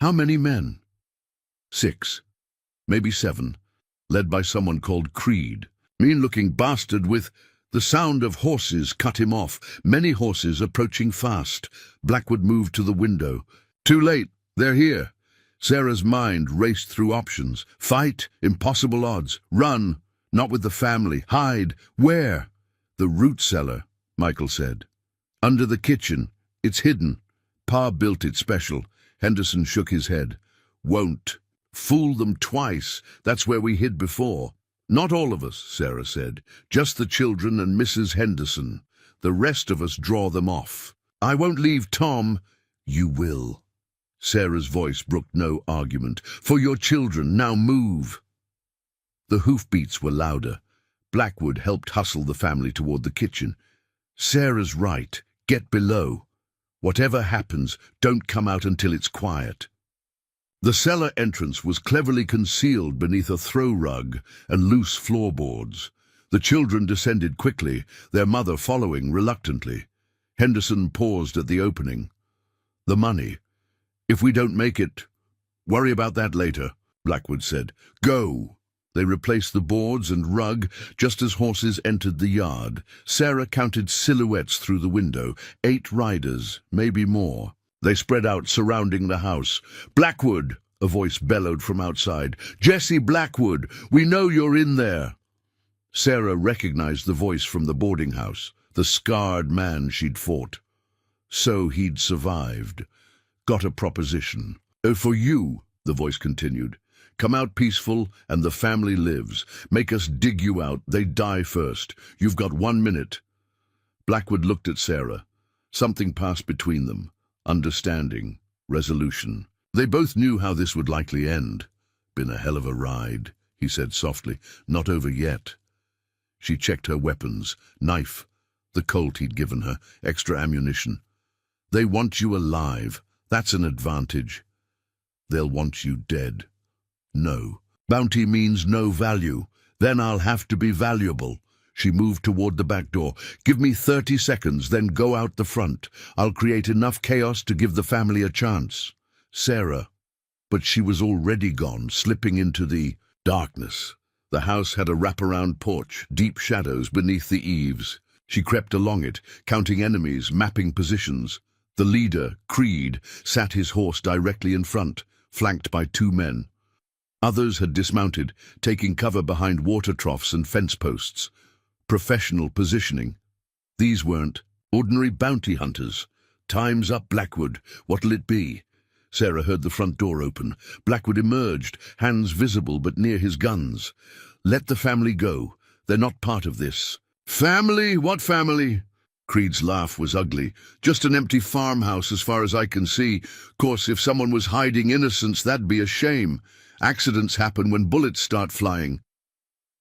"How many men?" "6. Maybe 7. Led by someone called Creed. Mean-looking bastard with—" The sound of horses cut him off, many horses approaching fast. Blackwood moved to the window. "Too late. They're here." Sarah's mind raced through options. Fight, impossible odds. Run. Not with the family. Hide. Where? "The root cellar," Michael said. "Under the kitchen. It's hidden. Pa built it special." Henderson shook his head. "Won't. Fool them twice. That's where we hid before." "Not all of us," Sarah said. "Just the children and Mrs. Henderson. The rest of us draw them off." "I won't leave Tom." "You will." Sarah's voice brooked no argument. "For your children, now move." The hoofbeats were louder. Blackwood helped hustle the family toward the kitchen. "Sarah's right. Get below. Whatever happens, don't come out until it's quiet." The cellar entrance was cleverly concealed beneath a throw rug and loose floorboards. The children descended quickly, their mother following reluctantly. Henderson paused at the opening. "The money. If we don't make it, worry about that later," Blackwood said. "Go." They replaced the boards and rug just as horses entered the yard. Sarah counted silhouettes through the window. 8 riders, maybe more. They spread out surrounding the house. "Blackwood!" a voice bellowed from outside. "Jesse Blackwood! We know you're in there!" Sarah recognized the voice from the boarding house, the scarred man she'd fought. So he'd survived. "Got a proposition." "For you," the voice continued. "Come out peaceful, and the family lives. Make us dig you out. They die first. You've got 1 minute." Blackwood looked at Sarah. Something passed between them. Understanding. Resolution. They both knew how this would likely end. "Been a hell of a ride," he said softly. "Not over yet." She checked her weapons. Knife. The Colt he'd given her. Extra ammunition. "They want you alive. That's an advantage." "They'll want you dead." "No. Bounty means no value. Then I'll have to be valuable." She moved toward the back door. "Give me 30 seconds, then go out the front. I'll create enough chaos to give the family a chance." Sarah. But she was already gone, slipping into the darkness. The house had a wraparound porch, deep shadows beneath the eaves. She crept along it, counting enemies, mapping positions. The leader, Creed, sat his horse directly in front, flanked by 2 men. Others had dismounted, taking cover behind water troughs and fence posts. Professional positioning. These weren't ordinary bounty hunters. "Time's up, Blackwood. What'll it be?" Sarah heard the front door open. Blackwood emerged, hands visible but near his guns. "Let the family go. They're not part of this." "Family? What family?" Creed's laugh was ugly. "Just an empty farmhouse as far as I can see. Course, if someone was hiding innocents, that'd be a shame. Accidents happen when bullets start flying.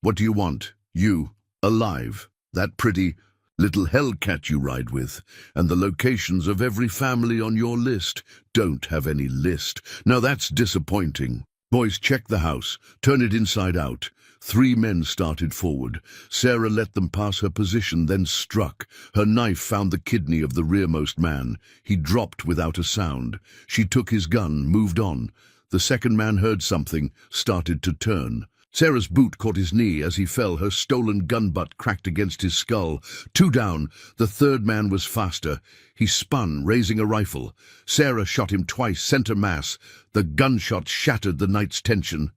What do you want? You, alive. That pretty little hellcat you ride with, and the locations of every family on your list. Don't have any list. Now that's disappointing. Boys, check the house. Turn it inside out." 3 men started forward. Sarah let them pass her position, then struck. Her knife found the kidney of the rearmost man. He dropped without a sound. She took his gun, moved on. The second man heard something, started to turn. Sarah's boot caught his knee as he fell. Her stolen gun butt cracked against his skull. 2 down. The third man was faster. He spun, raising a rifle. Sarah shot him twice, center mass. The gunshot shattered the night's tension.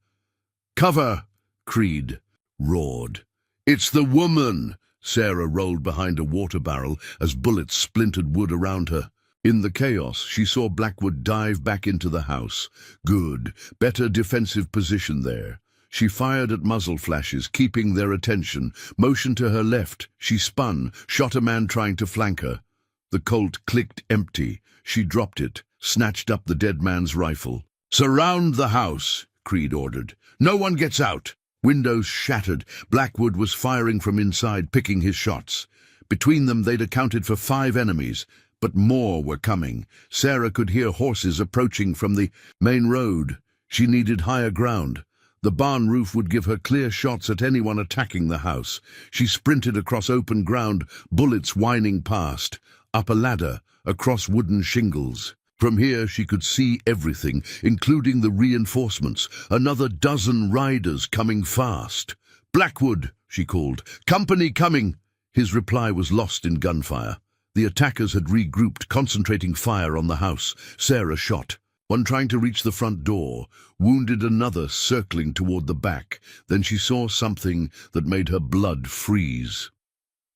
"Cover!" Creed roared. "It's the woman!" Sarah rolled behind a water barrel as bullets splintered wood around her. In the chaos, she saw Blackwood dive back into the house. Good. Better defensive position there. She fired at muzzle flashes, keeping their attention. Motioned to her left. She spun, shot a man trying to flank her. The Colt clicked empty. She dropped it, snatched up the dead man's rifle. "Surround the house," Creed ordered. "No one gets out." Windows shattered. Blackwood was firing from inside, picking his shots. Between them, they'd accounted for 5 enemies, but more were coming. Sarah could hear horses approaching from the main road. She needed higher ground. The barn roof would give her clear shots at anyone attacking the house. She sprinted across open ground, bullets whining past. Up a ladder, across wooden shingles. From here she could see everything, including the reinforcements. Another dozen riders coming fast. "Blackwood," she called. "Company coming." His reply was lost in gunfire. The attackers had regrouped, concentrating fire on the house. Sarah shot. One trying to reach the front door, wounded another circling toward the back. Then she saw something that made her blood freeze.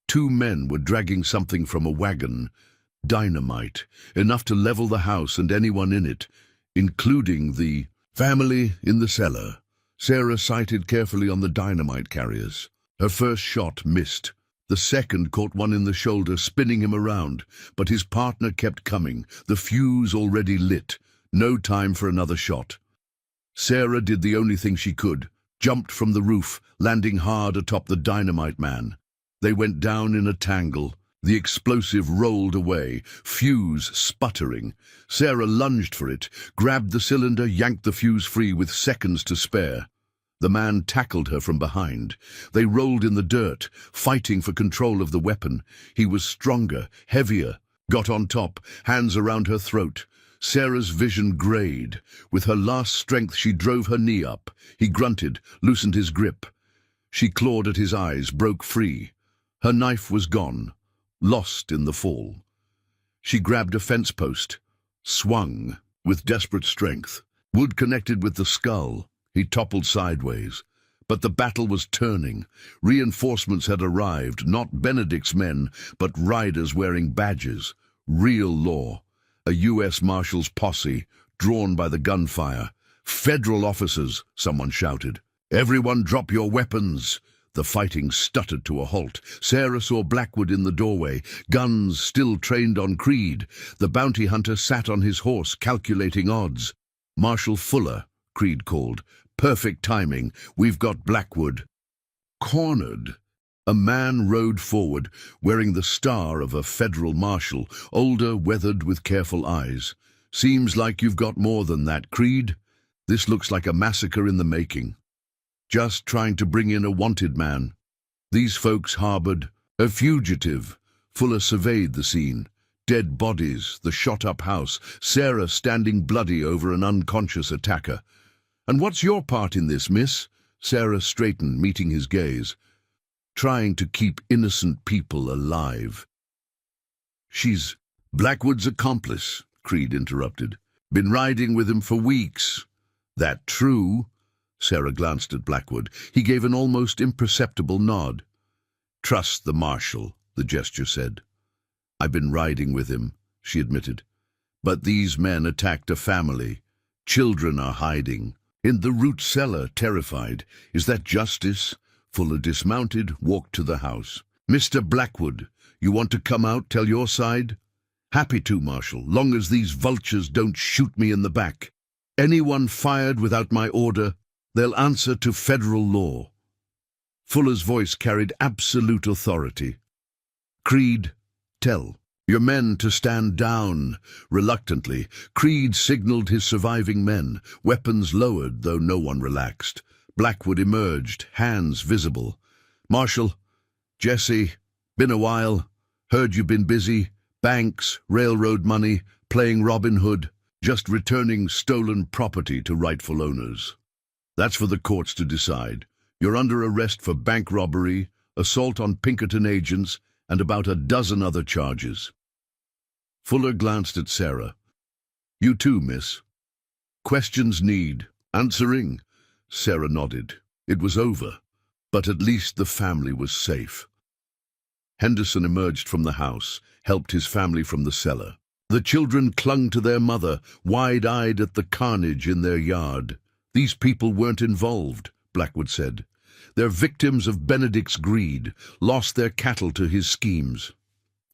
2 men were dragging something from a wagon. Dynamite, enough to level the house and anyone in it, including the family in the cellar. Sarah sighted carefully on the dynamite carriers. Her first shot missed. The second caught one in the shoulder, spinning him around, but his partner kept coming, the fuse already lit. No time for another shot. Sarah did the only thing she could, jumped from the roof, landing hard atop the dynamite man. They went down in a tangle. The explosive rolled away, fuse sputtering. Sarah lunged for it, grabbed the cylinder, yanked the fuse free with seconds to spare. The man tackled her from behind. They rolled in the dirt, fighting for control of the weapon. He was stronger, heavier, got on top, hands around her throat. Sarah's vision grayed. With her last strength she drove her knee up. He grunted, loosened his grip. She clawed at his eyes, broke free. Her knife was gone, lost in the fall. She grabbed a fence post, swung with desperate strength. Wood connected with the skull. He toppled sideways. But the battle was turning. Reinforcements had arrived, not Benedict's men, but riders wearing badges. Real law. A U.S. Marshal's posse, drawn by the gunfire. "Federal officers," someone shouted. "Everyone drop your weapons." The fighting stuttered to a halt. Sarah saw Blackwood in the doorway, guns still trained on Creed. The bounty hunter sat on his horse, calculating odds. "Marshal Fuller," Creed called. "Perfect timing. We've got Blackwood." Cornered. A man rode forward, wearing the star of a federal marshal, older, weathered, with careful eyes. "Seems like you've got more than that, Creed. This looks like a massacre in the making. Just trying to bring in a wanted man." These folks harbored a fugitive. Fuller surveyed the scene. Dead bodies, the shot-up house, Sarah standing bloody over an unconscious attacker. "And what's your part in this, miss?" Sarah straightened, meeting his gaze. "Trying to keep innocent people alive." "She's Blackwood's accomplice," Creed interrupted. "Been riding with him for weeks." "That true?" Sarah glanced at Blackwood. He gave an almost imperceptible nod. "Trust the marshal," the gesture said. "I've been riding with him," she admitted. "But these men attacked a family. Children are hiding in the root cellar, terrified. Is that justice?" Fuller dismounted, walked to the house. "Mr. Blackwood, you want to come out, tell your side?" "Happy to, Marshal, long as these vultures don't shoot me in the back. Anyone fired without my order, they'll answer to federal law." Fuller's voice carried absolute authority. "Creed, tell your men to stand down." Reluctantly, Creed signaled his surviving men, weapons lowered, though no one relaxed. Blackwood emerged, hands visible. "Marshal, Jesse, been a while. Heard you've been busy. Banks, railroad money, playing Robin Hood, just returning stolen property to rightful owners. That's for the courts to decide. You're under arrest for bank robbery, assault on Pinkerton agents, and about a dozen other charges." Fuller glanced at Sarah. "You too, miss." "Questions need answering." Sarah nodded. It was over, but at least the family was safe. Henderson emerged from the house, helped his family from the cellar. The children clung to their mother, wide-eyed at the carnage in their yard. "These people weren't involved," Blackwood said. "They're victims of Benedict's greed, lost their cattle to his schemes.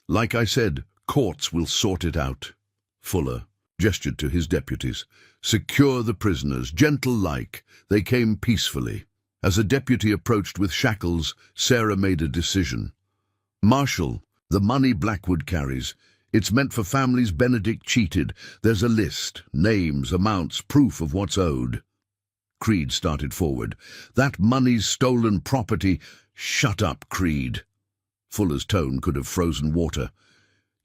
Like I said, courts will sort it out." Fuller gestured to his deputies. "Secure the prisoners, gentle-like. They came peacefully." As a deputy approached with shackles, Sarah made a decision. "Marshal, the money Blackwood carries, it's meant for families Benedict cheated. There's a list, names, amounts, proof of what's owed." Creed started forward. "That money's stolen property." "Shut up, Creed." Fuller's tone could have frozen water.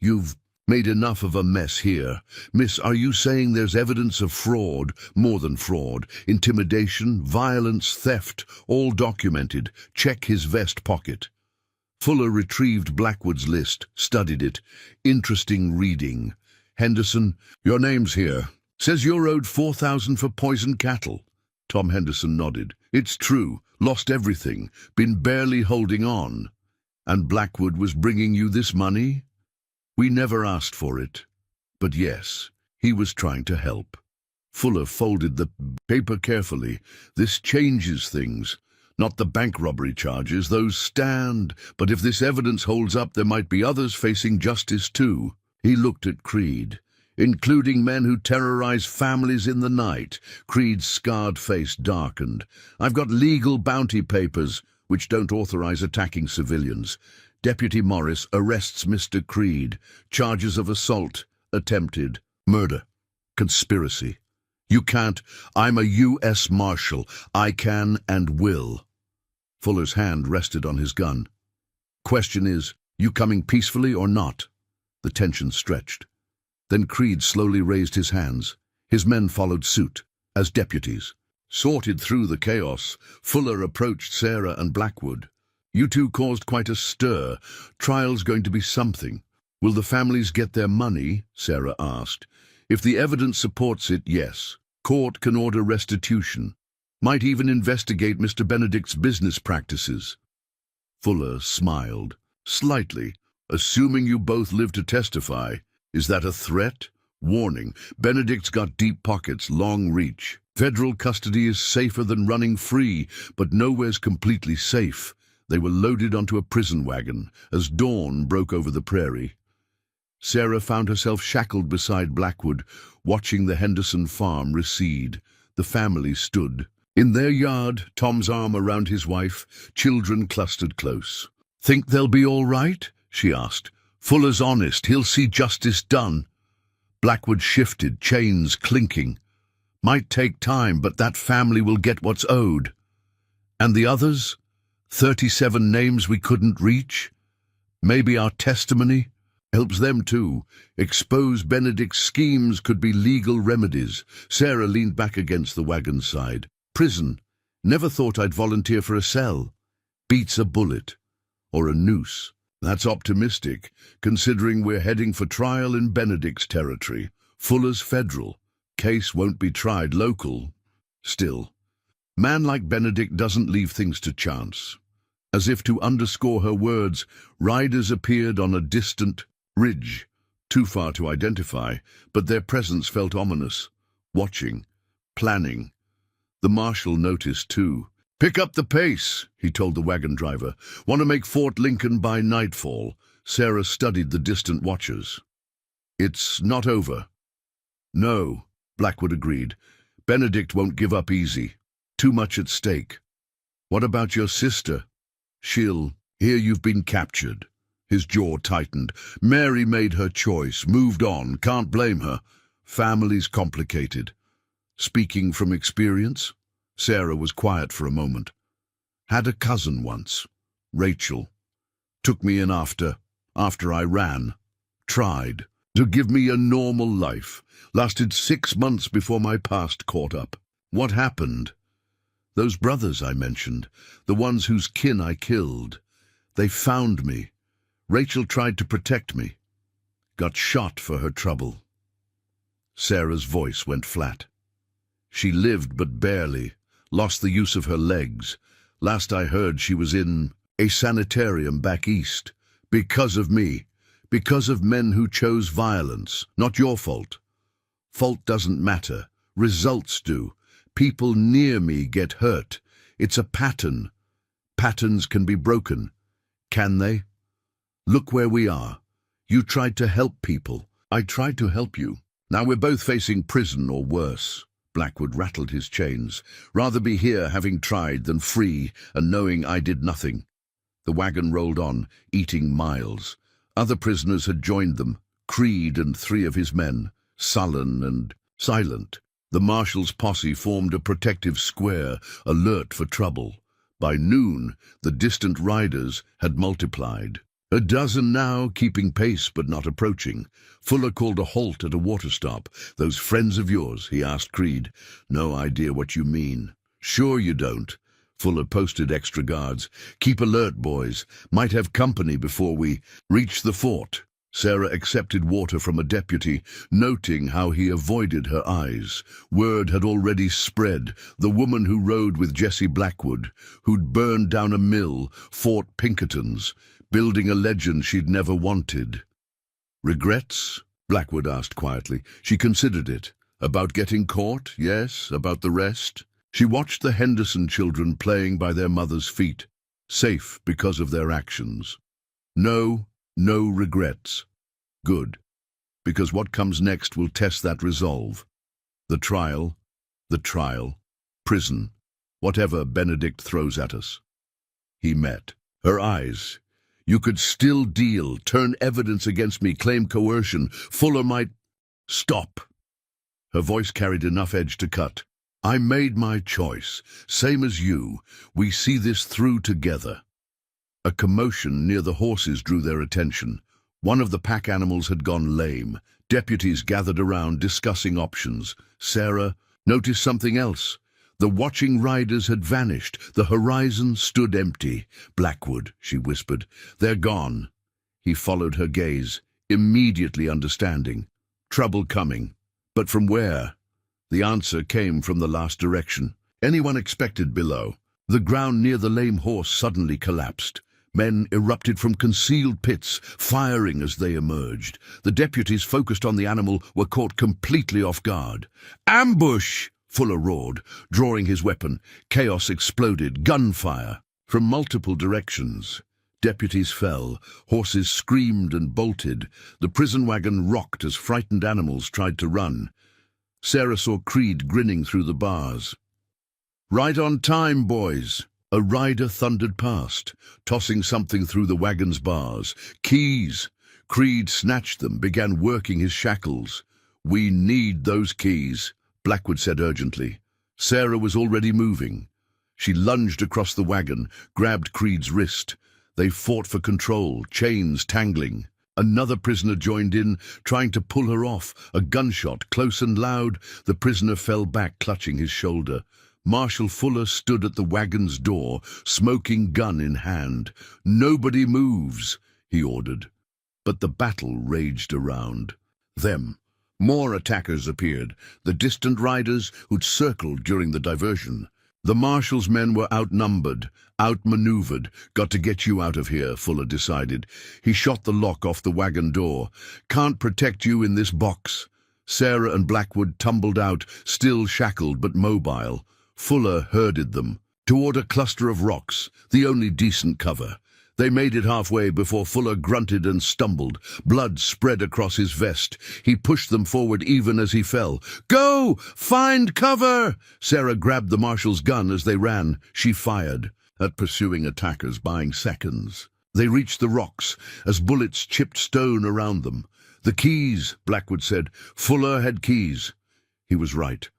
"You've made enough of a mess here. Miss, are you saying there's evidence of fraud, more than fraud, intimidation, violence, theft, all documented? Check his vest pocket." Fuller retrieved Blackwood's list, studied it. "Interesting reading. Henderson, your name's here. Says you're owed $4,000 for poisoned cattle." Tom Henderson nodded. "It's true. Lost everything. Been barely holding on." "And Blackwood was bringing you this money?" "We never asked for it. But yes, he was trying to help." Fuller folded the paper carefully. "This changes things. Not the bank robbery charges, those stand, but if this evidence holds up, there might be others facing justice too." He looked at Creed. "Including men who terrorize families in the night." Creed's scarred face darkened. "I've got legal bounty papers, which don't authorize attacking civilians. Deputy Morris arrests Mr. Creed. Charges of assault, attempted, murder, conspiracy. You can't. I'm a U.S. Marshal. I can and will." Fuller's hand rested on his gun. "Question is, you coming peacefully or not?" The tension stretched. Then Creed slowly raised his hands. His men followed suit, as deputies. Sorted through the chaos, Fuller approached Sarah and Blackwood. "You two caused quite a stir. Trial's going to be something. Will the families get their money?" Sarah asked. "If the evidence supports it, yes. Court can order restitution. Might even investigate Mr. Benedict's business practices." Fuller smiled. "Slightly. Assuming you both live to testify. Is that a threat? Warning, Benedict's got deep pockets, long reach. Federal custody is safer than running free, but nowhere's completely safe." They were loaded onto a prison wagon as dawn broke over the prairie. Sarah found herself shackled beside Blackwood, watching the Henderson farm recede. The family stood. In their yard, Tom's arm around his wife, children clustered close. "Think they'll be all right?" she asked. "Fuller's honest. He'll see justice done." Blackwood shifted, chains clinking. "Might take time, but that family will get what's owed." "And the others?" 37 names we couldn't reach? Maybe our testimony helps them too. Expose Benedict's schemes could be legal remedies. Sarah leaned back against the wagon's side. Prison. Never thought I'd volunteer for a cell. Beats a bullet. Or a noose. That's optimistic, considering we're heading for trial in Benedict's territory. Fuller's federal. Case won't be tried local. Still, man like Benedict doesn't leave things to chance. As if to underscore her words, riders appeared on a distant ridge, too far to identify, but their presence felt ominous. Watching, planning. The marshal noticed too. "Pick up the pace," he told the wagon driver. "Want to make Fort Lincoln by nightfall." Sarah studied the distant watchers. "It's not over." "No," Blackwood agreed. "Benedict won't give up easy. Too much at stake." "What about your sister?" "She'll hear you've been captured." His jaw tightened. "Mary made her choice, moved on, can't blame her. Family's complicated." Speaking from experience? Sarah was quiet for a moment. "Had a cousin once, Rachel. Took me in after I ran. Tried to give me a normal life. Lasted 6 months before my past caught up." "What happened?" "Those brothers I mentioned, the ones whose kin I killed. They found me. Rachel tried to protect me. Got shot for her trouble." Sarah's voice went flat. "She lived but barely. Lost the use of her legs. Last I heard she was in a sanitarium back east. Because of me. Because of men who chose violence. Not your fault. Fault doesn't matter. Results do. People near me get hurt. It's a pattern. Patterns can be broken. Can they? Look where we are. You tried to help people. I tried to help you. Now we're both facing prison or worse." Blackwood rattled his chains. "Rather be here having tried than free and knowing I did nothing." The wagon rolled on, eating miles. Other prisoners had joined them, Creed and 3 of his men, sullen and silent. The marshal's posse formed a protective square, alert for trouble. By noon, the distant riders had multiplied. A dozen now, keeping pace but not approaching. Fuller called a halt at a water stop. "Those friends of yours?" he asked Creed. "No idea what you mean." "Sure you don't." Fuller posted extra guards. "Keep alert, boys. Might have company before we reach the fort." Sarah accepted water from a deputy, noting how he avoided her eyes. Word had already spread. The woman who rode with Jesse Blackwood, who'd burned down a mill, Fort Pinkerton's, building a legend she'd never wanted. "Regrets?" Blackwood asked quietly. She considered it. "About getting caught, yes. About the rest?" She watched the Henderson children playing by their mother's feet, safe because of their actions. "No regrets." "Good, because what comes next will test that resolve. The trial, prison, whatever Benedict throws at us." He met her eyes. "You could still deal, turn evidence against me, claim coercion. Fuller might—" "Stop!" Her voice carried enough edge to cut. "I made my choice, same as you. We see this through together." A commotion near the horses drew their attention. One of the pack animals had gone lame. Deputies gathered around, discussing options. Sarah noticed something else. The watching riders had vanished. The horizon stood empty. "Blackwood," she whispered. "They're gone." He followed her gaze, immediately understanding. Trouble coming. But from where? The answer came from the last direction. Anyone expected below. The ground near the lame horse suddenly collapsed. Men erupted from concealed pits, firing as they emerged. The deputies focused on the animal were caught completely off guard. "Ambush!" Fuller roared, drawing his weapon. Chaos exploded, gunfire from multiple directions. Deputies fell, horses screamed and bolted. The prison wagon rocked as frightened animals tried to run. Sarah saw Creed grinning through the bars. "Right on time, boys." A rider thundered past, tossing something through the wagon's bars. "Keys!" Creed snatched them, began working his shackles. "We need those keys," Blackwood said urgently. Sarah was already moving. She lunged across the wagon, grabbed Creed's wrist. They fought for control, chains tangling. Another prisoner joined in, trying to pull her off. A gunshot, close and loud. The prisoner fell back, clutching his shoulder. Marshal Fuller stood at the wagon's door, smoking gun in hand. "Nobody moves," he ordered. But the battle raged around them. More attackers appeared, the distant riders who'd circled during the diversion. The marshal's men were outnumbered, outmaneuvered. "Got to get you out of here," Fuller decided. He shot the lock off the wagon door. "Can't protect you in this box." Sarah and Blackwood tumbled out, still shackled but mobile. Fuller herded them toward a cluster of rocks, the only decent cover. They made it halfway before Fuller grunted and stumbled. Blood spread across his vest. He pushed them forward even as he fell. "Go! Find cover!" Sarah grabbed the marshal's gun as they ran. She fired at pursuing attackers, buying seconds. They reached the rocks as bullets chipped stone around them. "The keys," Blackwood said. Fuller had keys. He was right.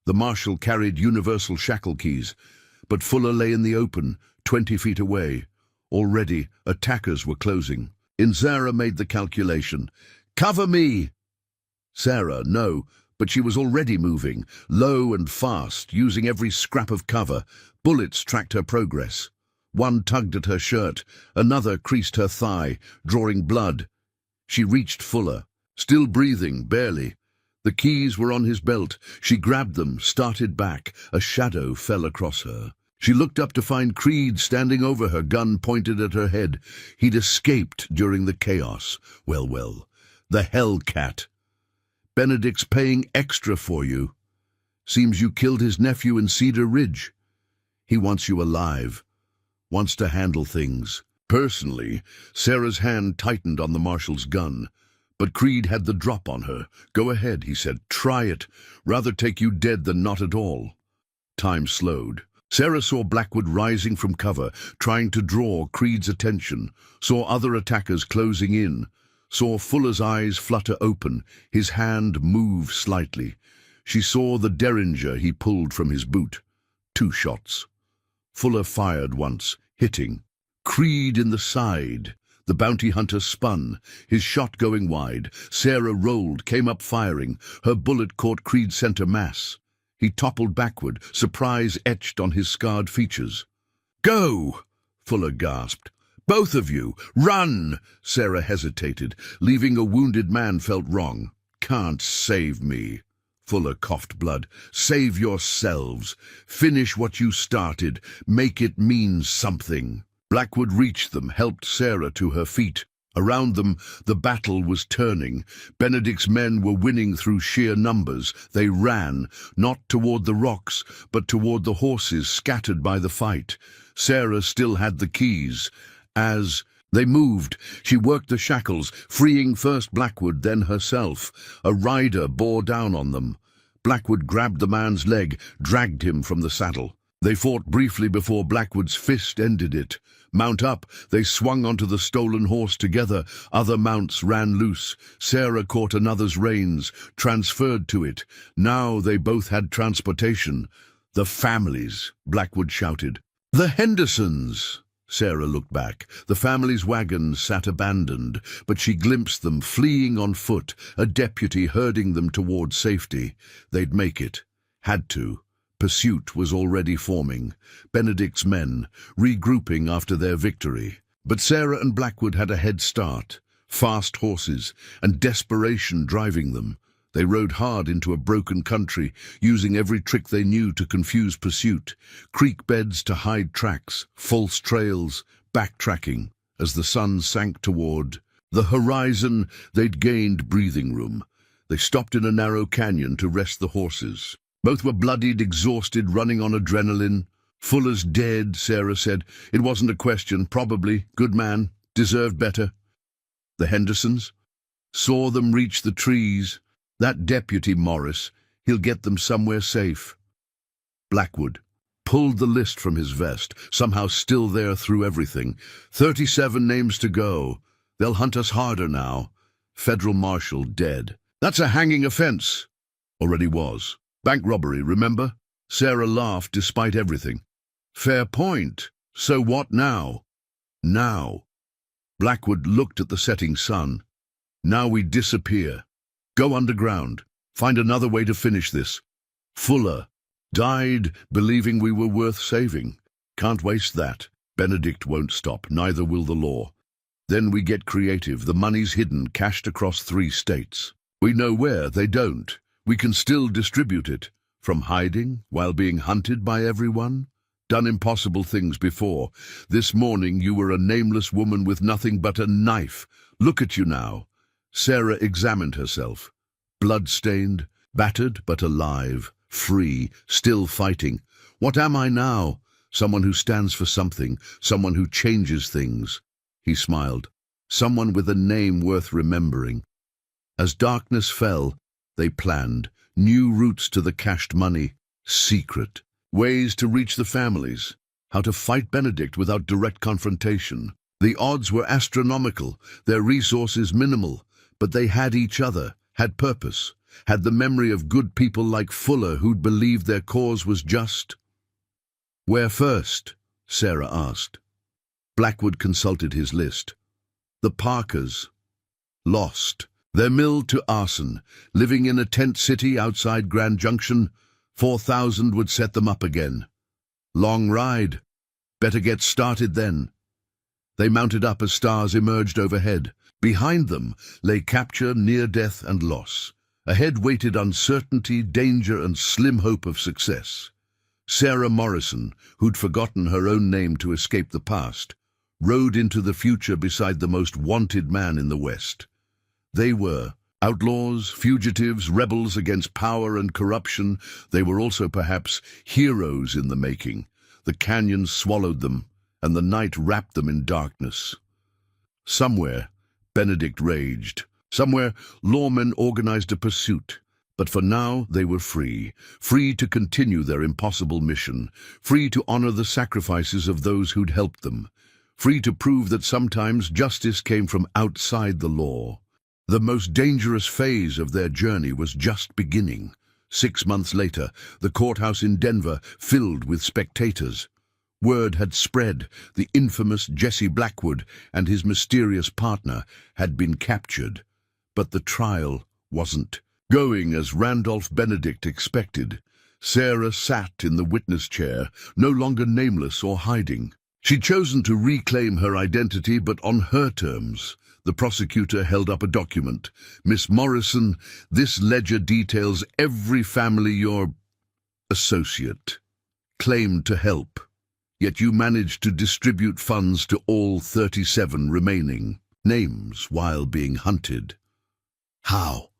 The marshal carried universal shackle keys, but Fuller lay in the open, 20 feet away. Already, attackers were closing. Sarah made the calculation. "Cover me!" Sarah, no, but she was already moving, low and fast, using every scrap of cover. Bullets tracked her progress. One tugged at her shirt, another creased her thigh, drawing blood. She reached Fuller, still breathing, barely. The keys were on his belt. She grabbed them, started back. A shadow fell across her. She looked up to find Creed standing over her, gun pointed at her head. He'd escaped during the chaos. Well, the Hellcat. "Benedict's paying extra for you. Seems you killed his nephew in Cedar Ridge. He wants you alive, wants to handle things." Personally, Sarah's hand tightened on the marshal's gun. But Creed had the drop on her. "Go ahead," he said. "Try it. Rather take you dead than not at all." Time slowed. Sarah saw Blackwood rising from cover, trying to draw Creed's attention, saw other attackers closing in, saw Fuller's eyes flutter open, his hand move slightly. She saw the derringer he pulled from his boot. 2 shots. Fuller fired once, hitting. Creed in the side. The bounty hunter spun, his shot going wide. Sarah rolled, came up firing. Her bullet caught Creed's center mass. He toppled backward, surprise etched on his scarred features. "Go!" Fuller gasped. "Both of you! Run!" Sarah hesitated. Leaving a wounded man felt wrong. "Can't save me." Fuller coughed blood. "Save yourselves. Finish what you started. Make it mean something." Blackwood reached them, helped Sarah to her feet. Around them, the battle was turning. Benedict's men were winning through sheer numbers. They ran, not toward the rocks, but toward the horses scattered by the fight. Sarah still had the keys. As they moved, she worked the shackles, freeing first Blackwood, then herself. A rider bore down on them. Blackwood grabbed the man's leg, dragged him from the saddle. They fought briefly before Blackwood's fist ended it. Mount up, they swung onto the stolen horse together. Other mounts ran loose. Sarah caught another's reins, transferred to it. Now they both had transportation. "The families," Blackwood shouted. "The Hendersons!" Sarah looked back. The family's wagons sat abandoned, but she glimpsed them fleeing on foot, a deputy herding them toward safety. They'd make it. Had to. Pursuit was already forming. Benedict's men, regrouping after their victory. But Sarah and Blackwood had a head start. Fast horses, and desperation driving them. They rode hard into a broken country, using every trick they knew to confuse pursuit. Creek beds to hide tracks, false trails, backtracking. As the sun sank toward the horizon, they'd gained breathing room. They stopped in a narrow canyon to rest the horses. Both were bloodied, exhausted, running on adrenaline. "Fuller's dead," Sarah said. "It wasn't a question, probably. Good man. Deserved better." The Hendersons? Saw them reach the trees. "That deputy, Morris. He'll get them somewhere safe." Blackwood pulled the list from his vest, somehow still there through everything. 37 names to go. They'll hunt us harder now. Federal marshal dead. "That's a hanging offense." Already was. "Bank robbery, remember?" Sarah laughed despite everything. Fair point. So what now? Now. Blackwood looked at the setting sun. Now we disappear. Go underground. Find another way to finish this. Fuller died believing we were worth saving. Can't waste that. Benedict won't stop, neither will the law. Then we get creative. The money's hidden, cached across 3 states. We know where, they don't. We can still distribute it. From hiding, while being hunted by everyone. Done impossible things before. This morning you were a nameless woman with nothing but a knife. Look at you now. Sarah examined herself. Blood-stained, battered but alive, free, still fighting. What am I now? Someone who stands for something, someone who changes things. He smiled. Someone with a name worth remembering. As darkness fell, they planned. New routes to the cached money. Secret. Ways to reach the families. How to fight Benedict without direct confrontation. The odds were astronomical, their resources minimal, but they had each other, had purpose, had the memory of good people like Fuller who'd believed their cause was just. Where first? Sarah asked. Blackwood consulted his list. The Parkers. Lost. Their mill to arson. Living in a tent city outside Grand Junction. 4,000 would set them up again. Long ride. Better get started then. They mounted up as stars emerged overhead. Behind them lay capture, near death and loss. Ahead waited uncertainty, danger and slim hope of success. Sarah Morrison, who'd forgotten her own name to escape the past, rode into the future beside the most wanted man in the West. They were outlaws, fugitives, rebels against power and corruption. They were also perhaps heroes in the making. The canyon swallowed them, and the night wrapped them in darkness. Somewhere, Benedict raged. Somewhere, lawmen organized a pursuit. But for now, they were free. Free to continue their impossible mission. Free to honor the sacrifices of those who'd helped them. Free to prove that sometimes justice came from outside the law. The most dangerous phase of their journey was just beginning. 6 months later, the courthouse in Denver filled with spectators. Word had spread. The infamous Jesse Blackwood and his mysterious partner had been captured. But the trial wasn't going as Randolph Benedict expected. Sarah sat in the witness chair, no longer nameless or hiding. She'd chosen to reclaim her identity, but on her terms. The prosecutor held up a document. Miss Morrison, this ledger details every family your associate claimed to help. Yet you managed to distribute funds to all 37 remaining names while being hunted. How?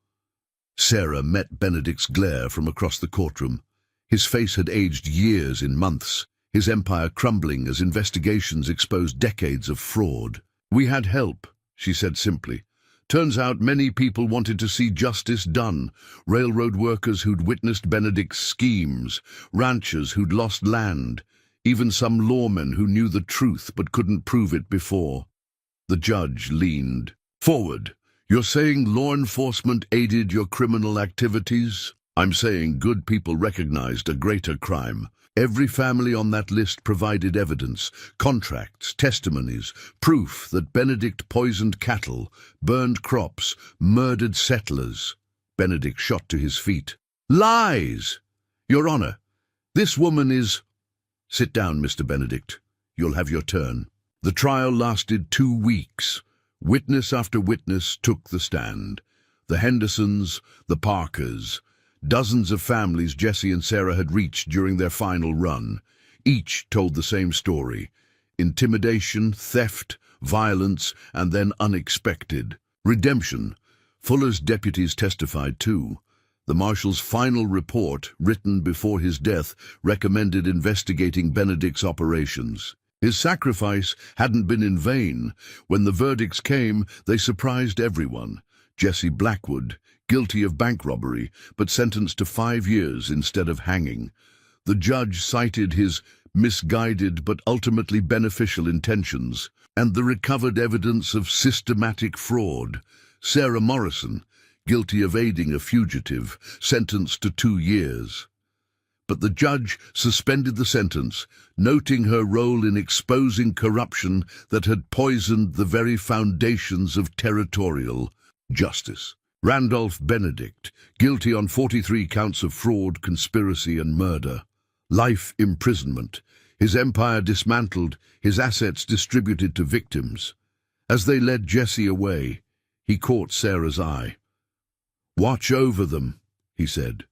Sarah met Benedict's glare from across the courtroom. His face had aged years in months, his empire crumbling as investigations exposed decades of fraud. We had help, she said simply. Turns out many people wanted to see justice done. Railroad workers who'd witnessed Benedict's schemes, ranchers who'd lost land, even some lawmen who knew the truth but couldn't prove it before. The judge leaned forward. You're saying law enforcement aided your criminal activities? I'm saying good people recognized a greater crime. Every family on that list provided evidence, contracts, testimonies, proof that Benedict poisoned cattle, burned crops, murdered settlers. Benedict shot to his feet. Lies! Your Honor, this woman is... Sit down, Mr. Benedict. You'll have your turn. The trial lasted 2 weeks. Witness after witness took the stand. The Hendersons, the Parkers, dozens of families Jesse and Sarah had reached during their final run. Each told the same story. Intimidation, theft, violence, and then unexpected redemption. Fuller's deputies testified too. The marshal's final report, written before his death, recommended investigating Benedict's operations. His sacrifice hadn't been in vain. When the verdicts came, they surprised everyone. Jesse Blackwood, guilty of bank robbery, but sentenced to 5 years instead of hanging. The judge cited his misguided but ultimately beneficial intentions and the recovered evidence of systematic fraud. Sarah Morrison, guilty of aiding a fugitive, sentenced to 2 years. but the judge suspended the sentence, noting her role in exposing corruption that had poisoned the very foundations of territorial justice. Randolph Benedict, guilty on 43 counts of fraud, conspiracy, and murder. Life imprisonment. His empire dismantled, his assets distributed to victims. As they led Jesse away, he caught Sarah's eye. "Watch over them," he said.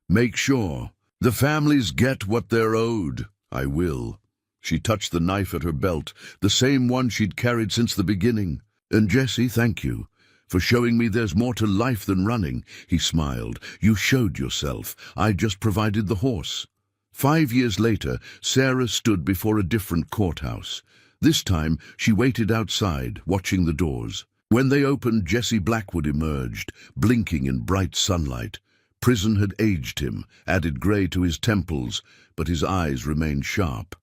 "Make sure the families get what they're owed." "I will." She touched the knife at her belt, the same one she'd carried since the beginning. "And Jesse, thank you for showing me there's more to life than running." He smiled. "You showed yourself. I just provided the horse." 5 years later, Sarah stood before a different courthouse. This time, she waited outside, watching the doors. When they opened, Jesse Blackwood emerged, blinking in bright sunlight. Prison had aged him, added grey to his temples, but his eyes remained sharp.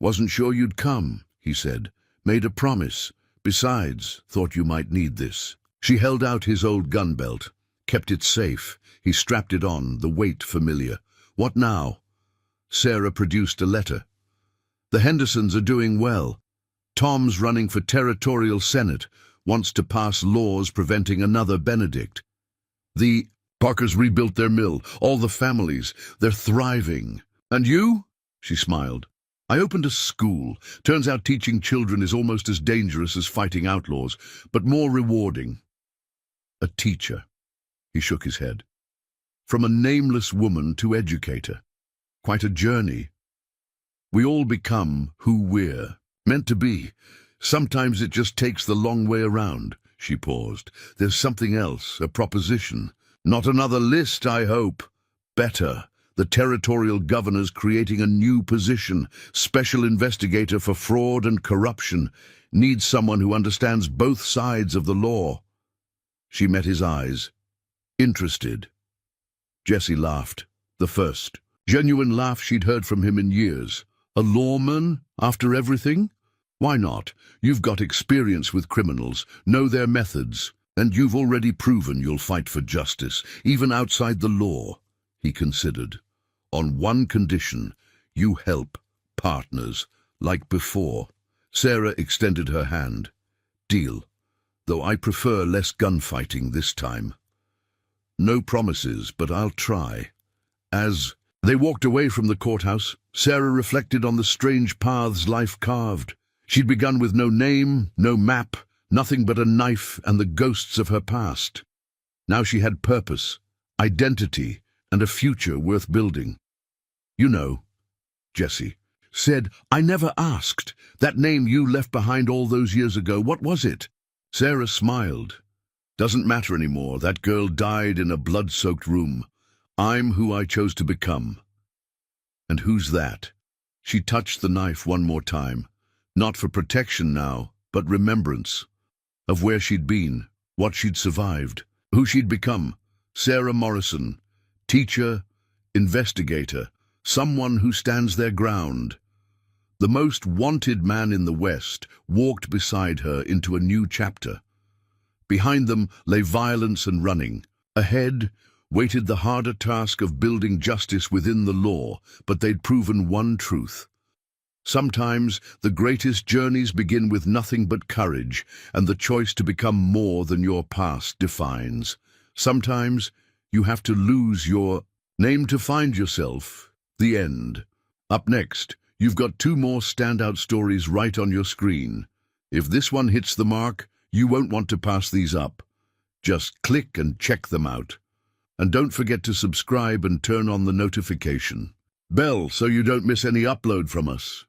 "Wasn't sure you'd come," he said. "Made a promise. Besides, thought you might need this." She held out his old gun belt, kept it safe. He strapped it on, the weight familiar. "What now?" Sarah produced a letter. "The Hendersons are doing well. Tom's running for territorial senate, wants to pass laws preventing another Benedict. The Parkers rebuilt their mill, all the families, they're thriving. And you?" She smiled. "I opened a school. Turns out teaching children is almost as dangerous as fighting outlaws, but more rewarding." "A teacher." He shook his head. "From a nameless woman to educator. Quite a journey. We all become who we're meant to be. Sometimes it just takes the long way around." She paused. "There's something else, a proposition. Not another list, I hope. Better. The territorial governor's creating a new position, special investigator for fraud and corruption. Needs someone who understands both sides of the law." She met his eyes. "Interested?" Jesse laughed. The first genuine laugh she'd heard from him in years. "A lawman, after everything? Why not? You've got experience with criminals, know their methods, and you've already proven you'll fight for justice, even outside the law." He considered. "On one condition, you help partners, like before." Sarah extended her hand. "Deal, though I prefer less gunfighting this time." "No promises, but I'll try." As they walked away from the courthouse, Sarah reflected on the strange paths life carved. She'd begun with no name, no map, nothing but a knife and the ghosts of her past. Now she had purpose, identity, and a future worth building. "You know," Jesse said, "I never asked. That name you left behind all those years ago, what was it?" Sarah smiled. "Doesn't matter anymore. That girl died in a blood-soaked room. I'm who I chose to become." "And who's that?" She touched the knife one more time. Not for protection now, but remembrance. Of where she'd been, what she'd survived, who she'd become. Sarah Morrison, teacher, investigator, someone who stands their ground. The most wanted man in the West walked beside her into a new chapter. Behind them lay violence and running. Ahead waited the harder task of building justice within the law, but they'd proven one truth. Sometimes the greatest journeys begin with nothing but courage and the choice to become more than your past defines. Sometimes you have to lose your name to find yourself. The end. Up next, you've got 2 more standout stories right on your screen. If this one hits the mark, you won't want to pass these up. Just click and check them out. And don't forget to subscribe and turn on the notification bell so you don't miss any upload from us.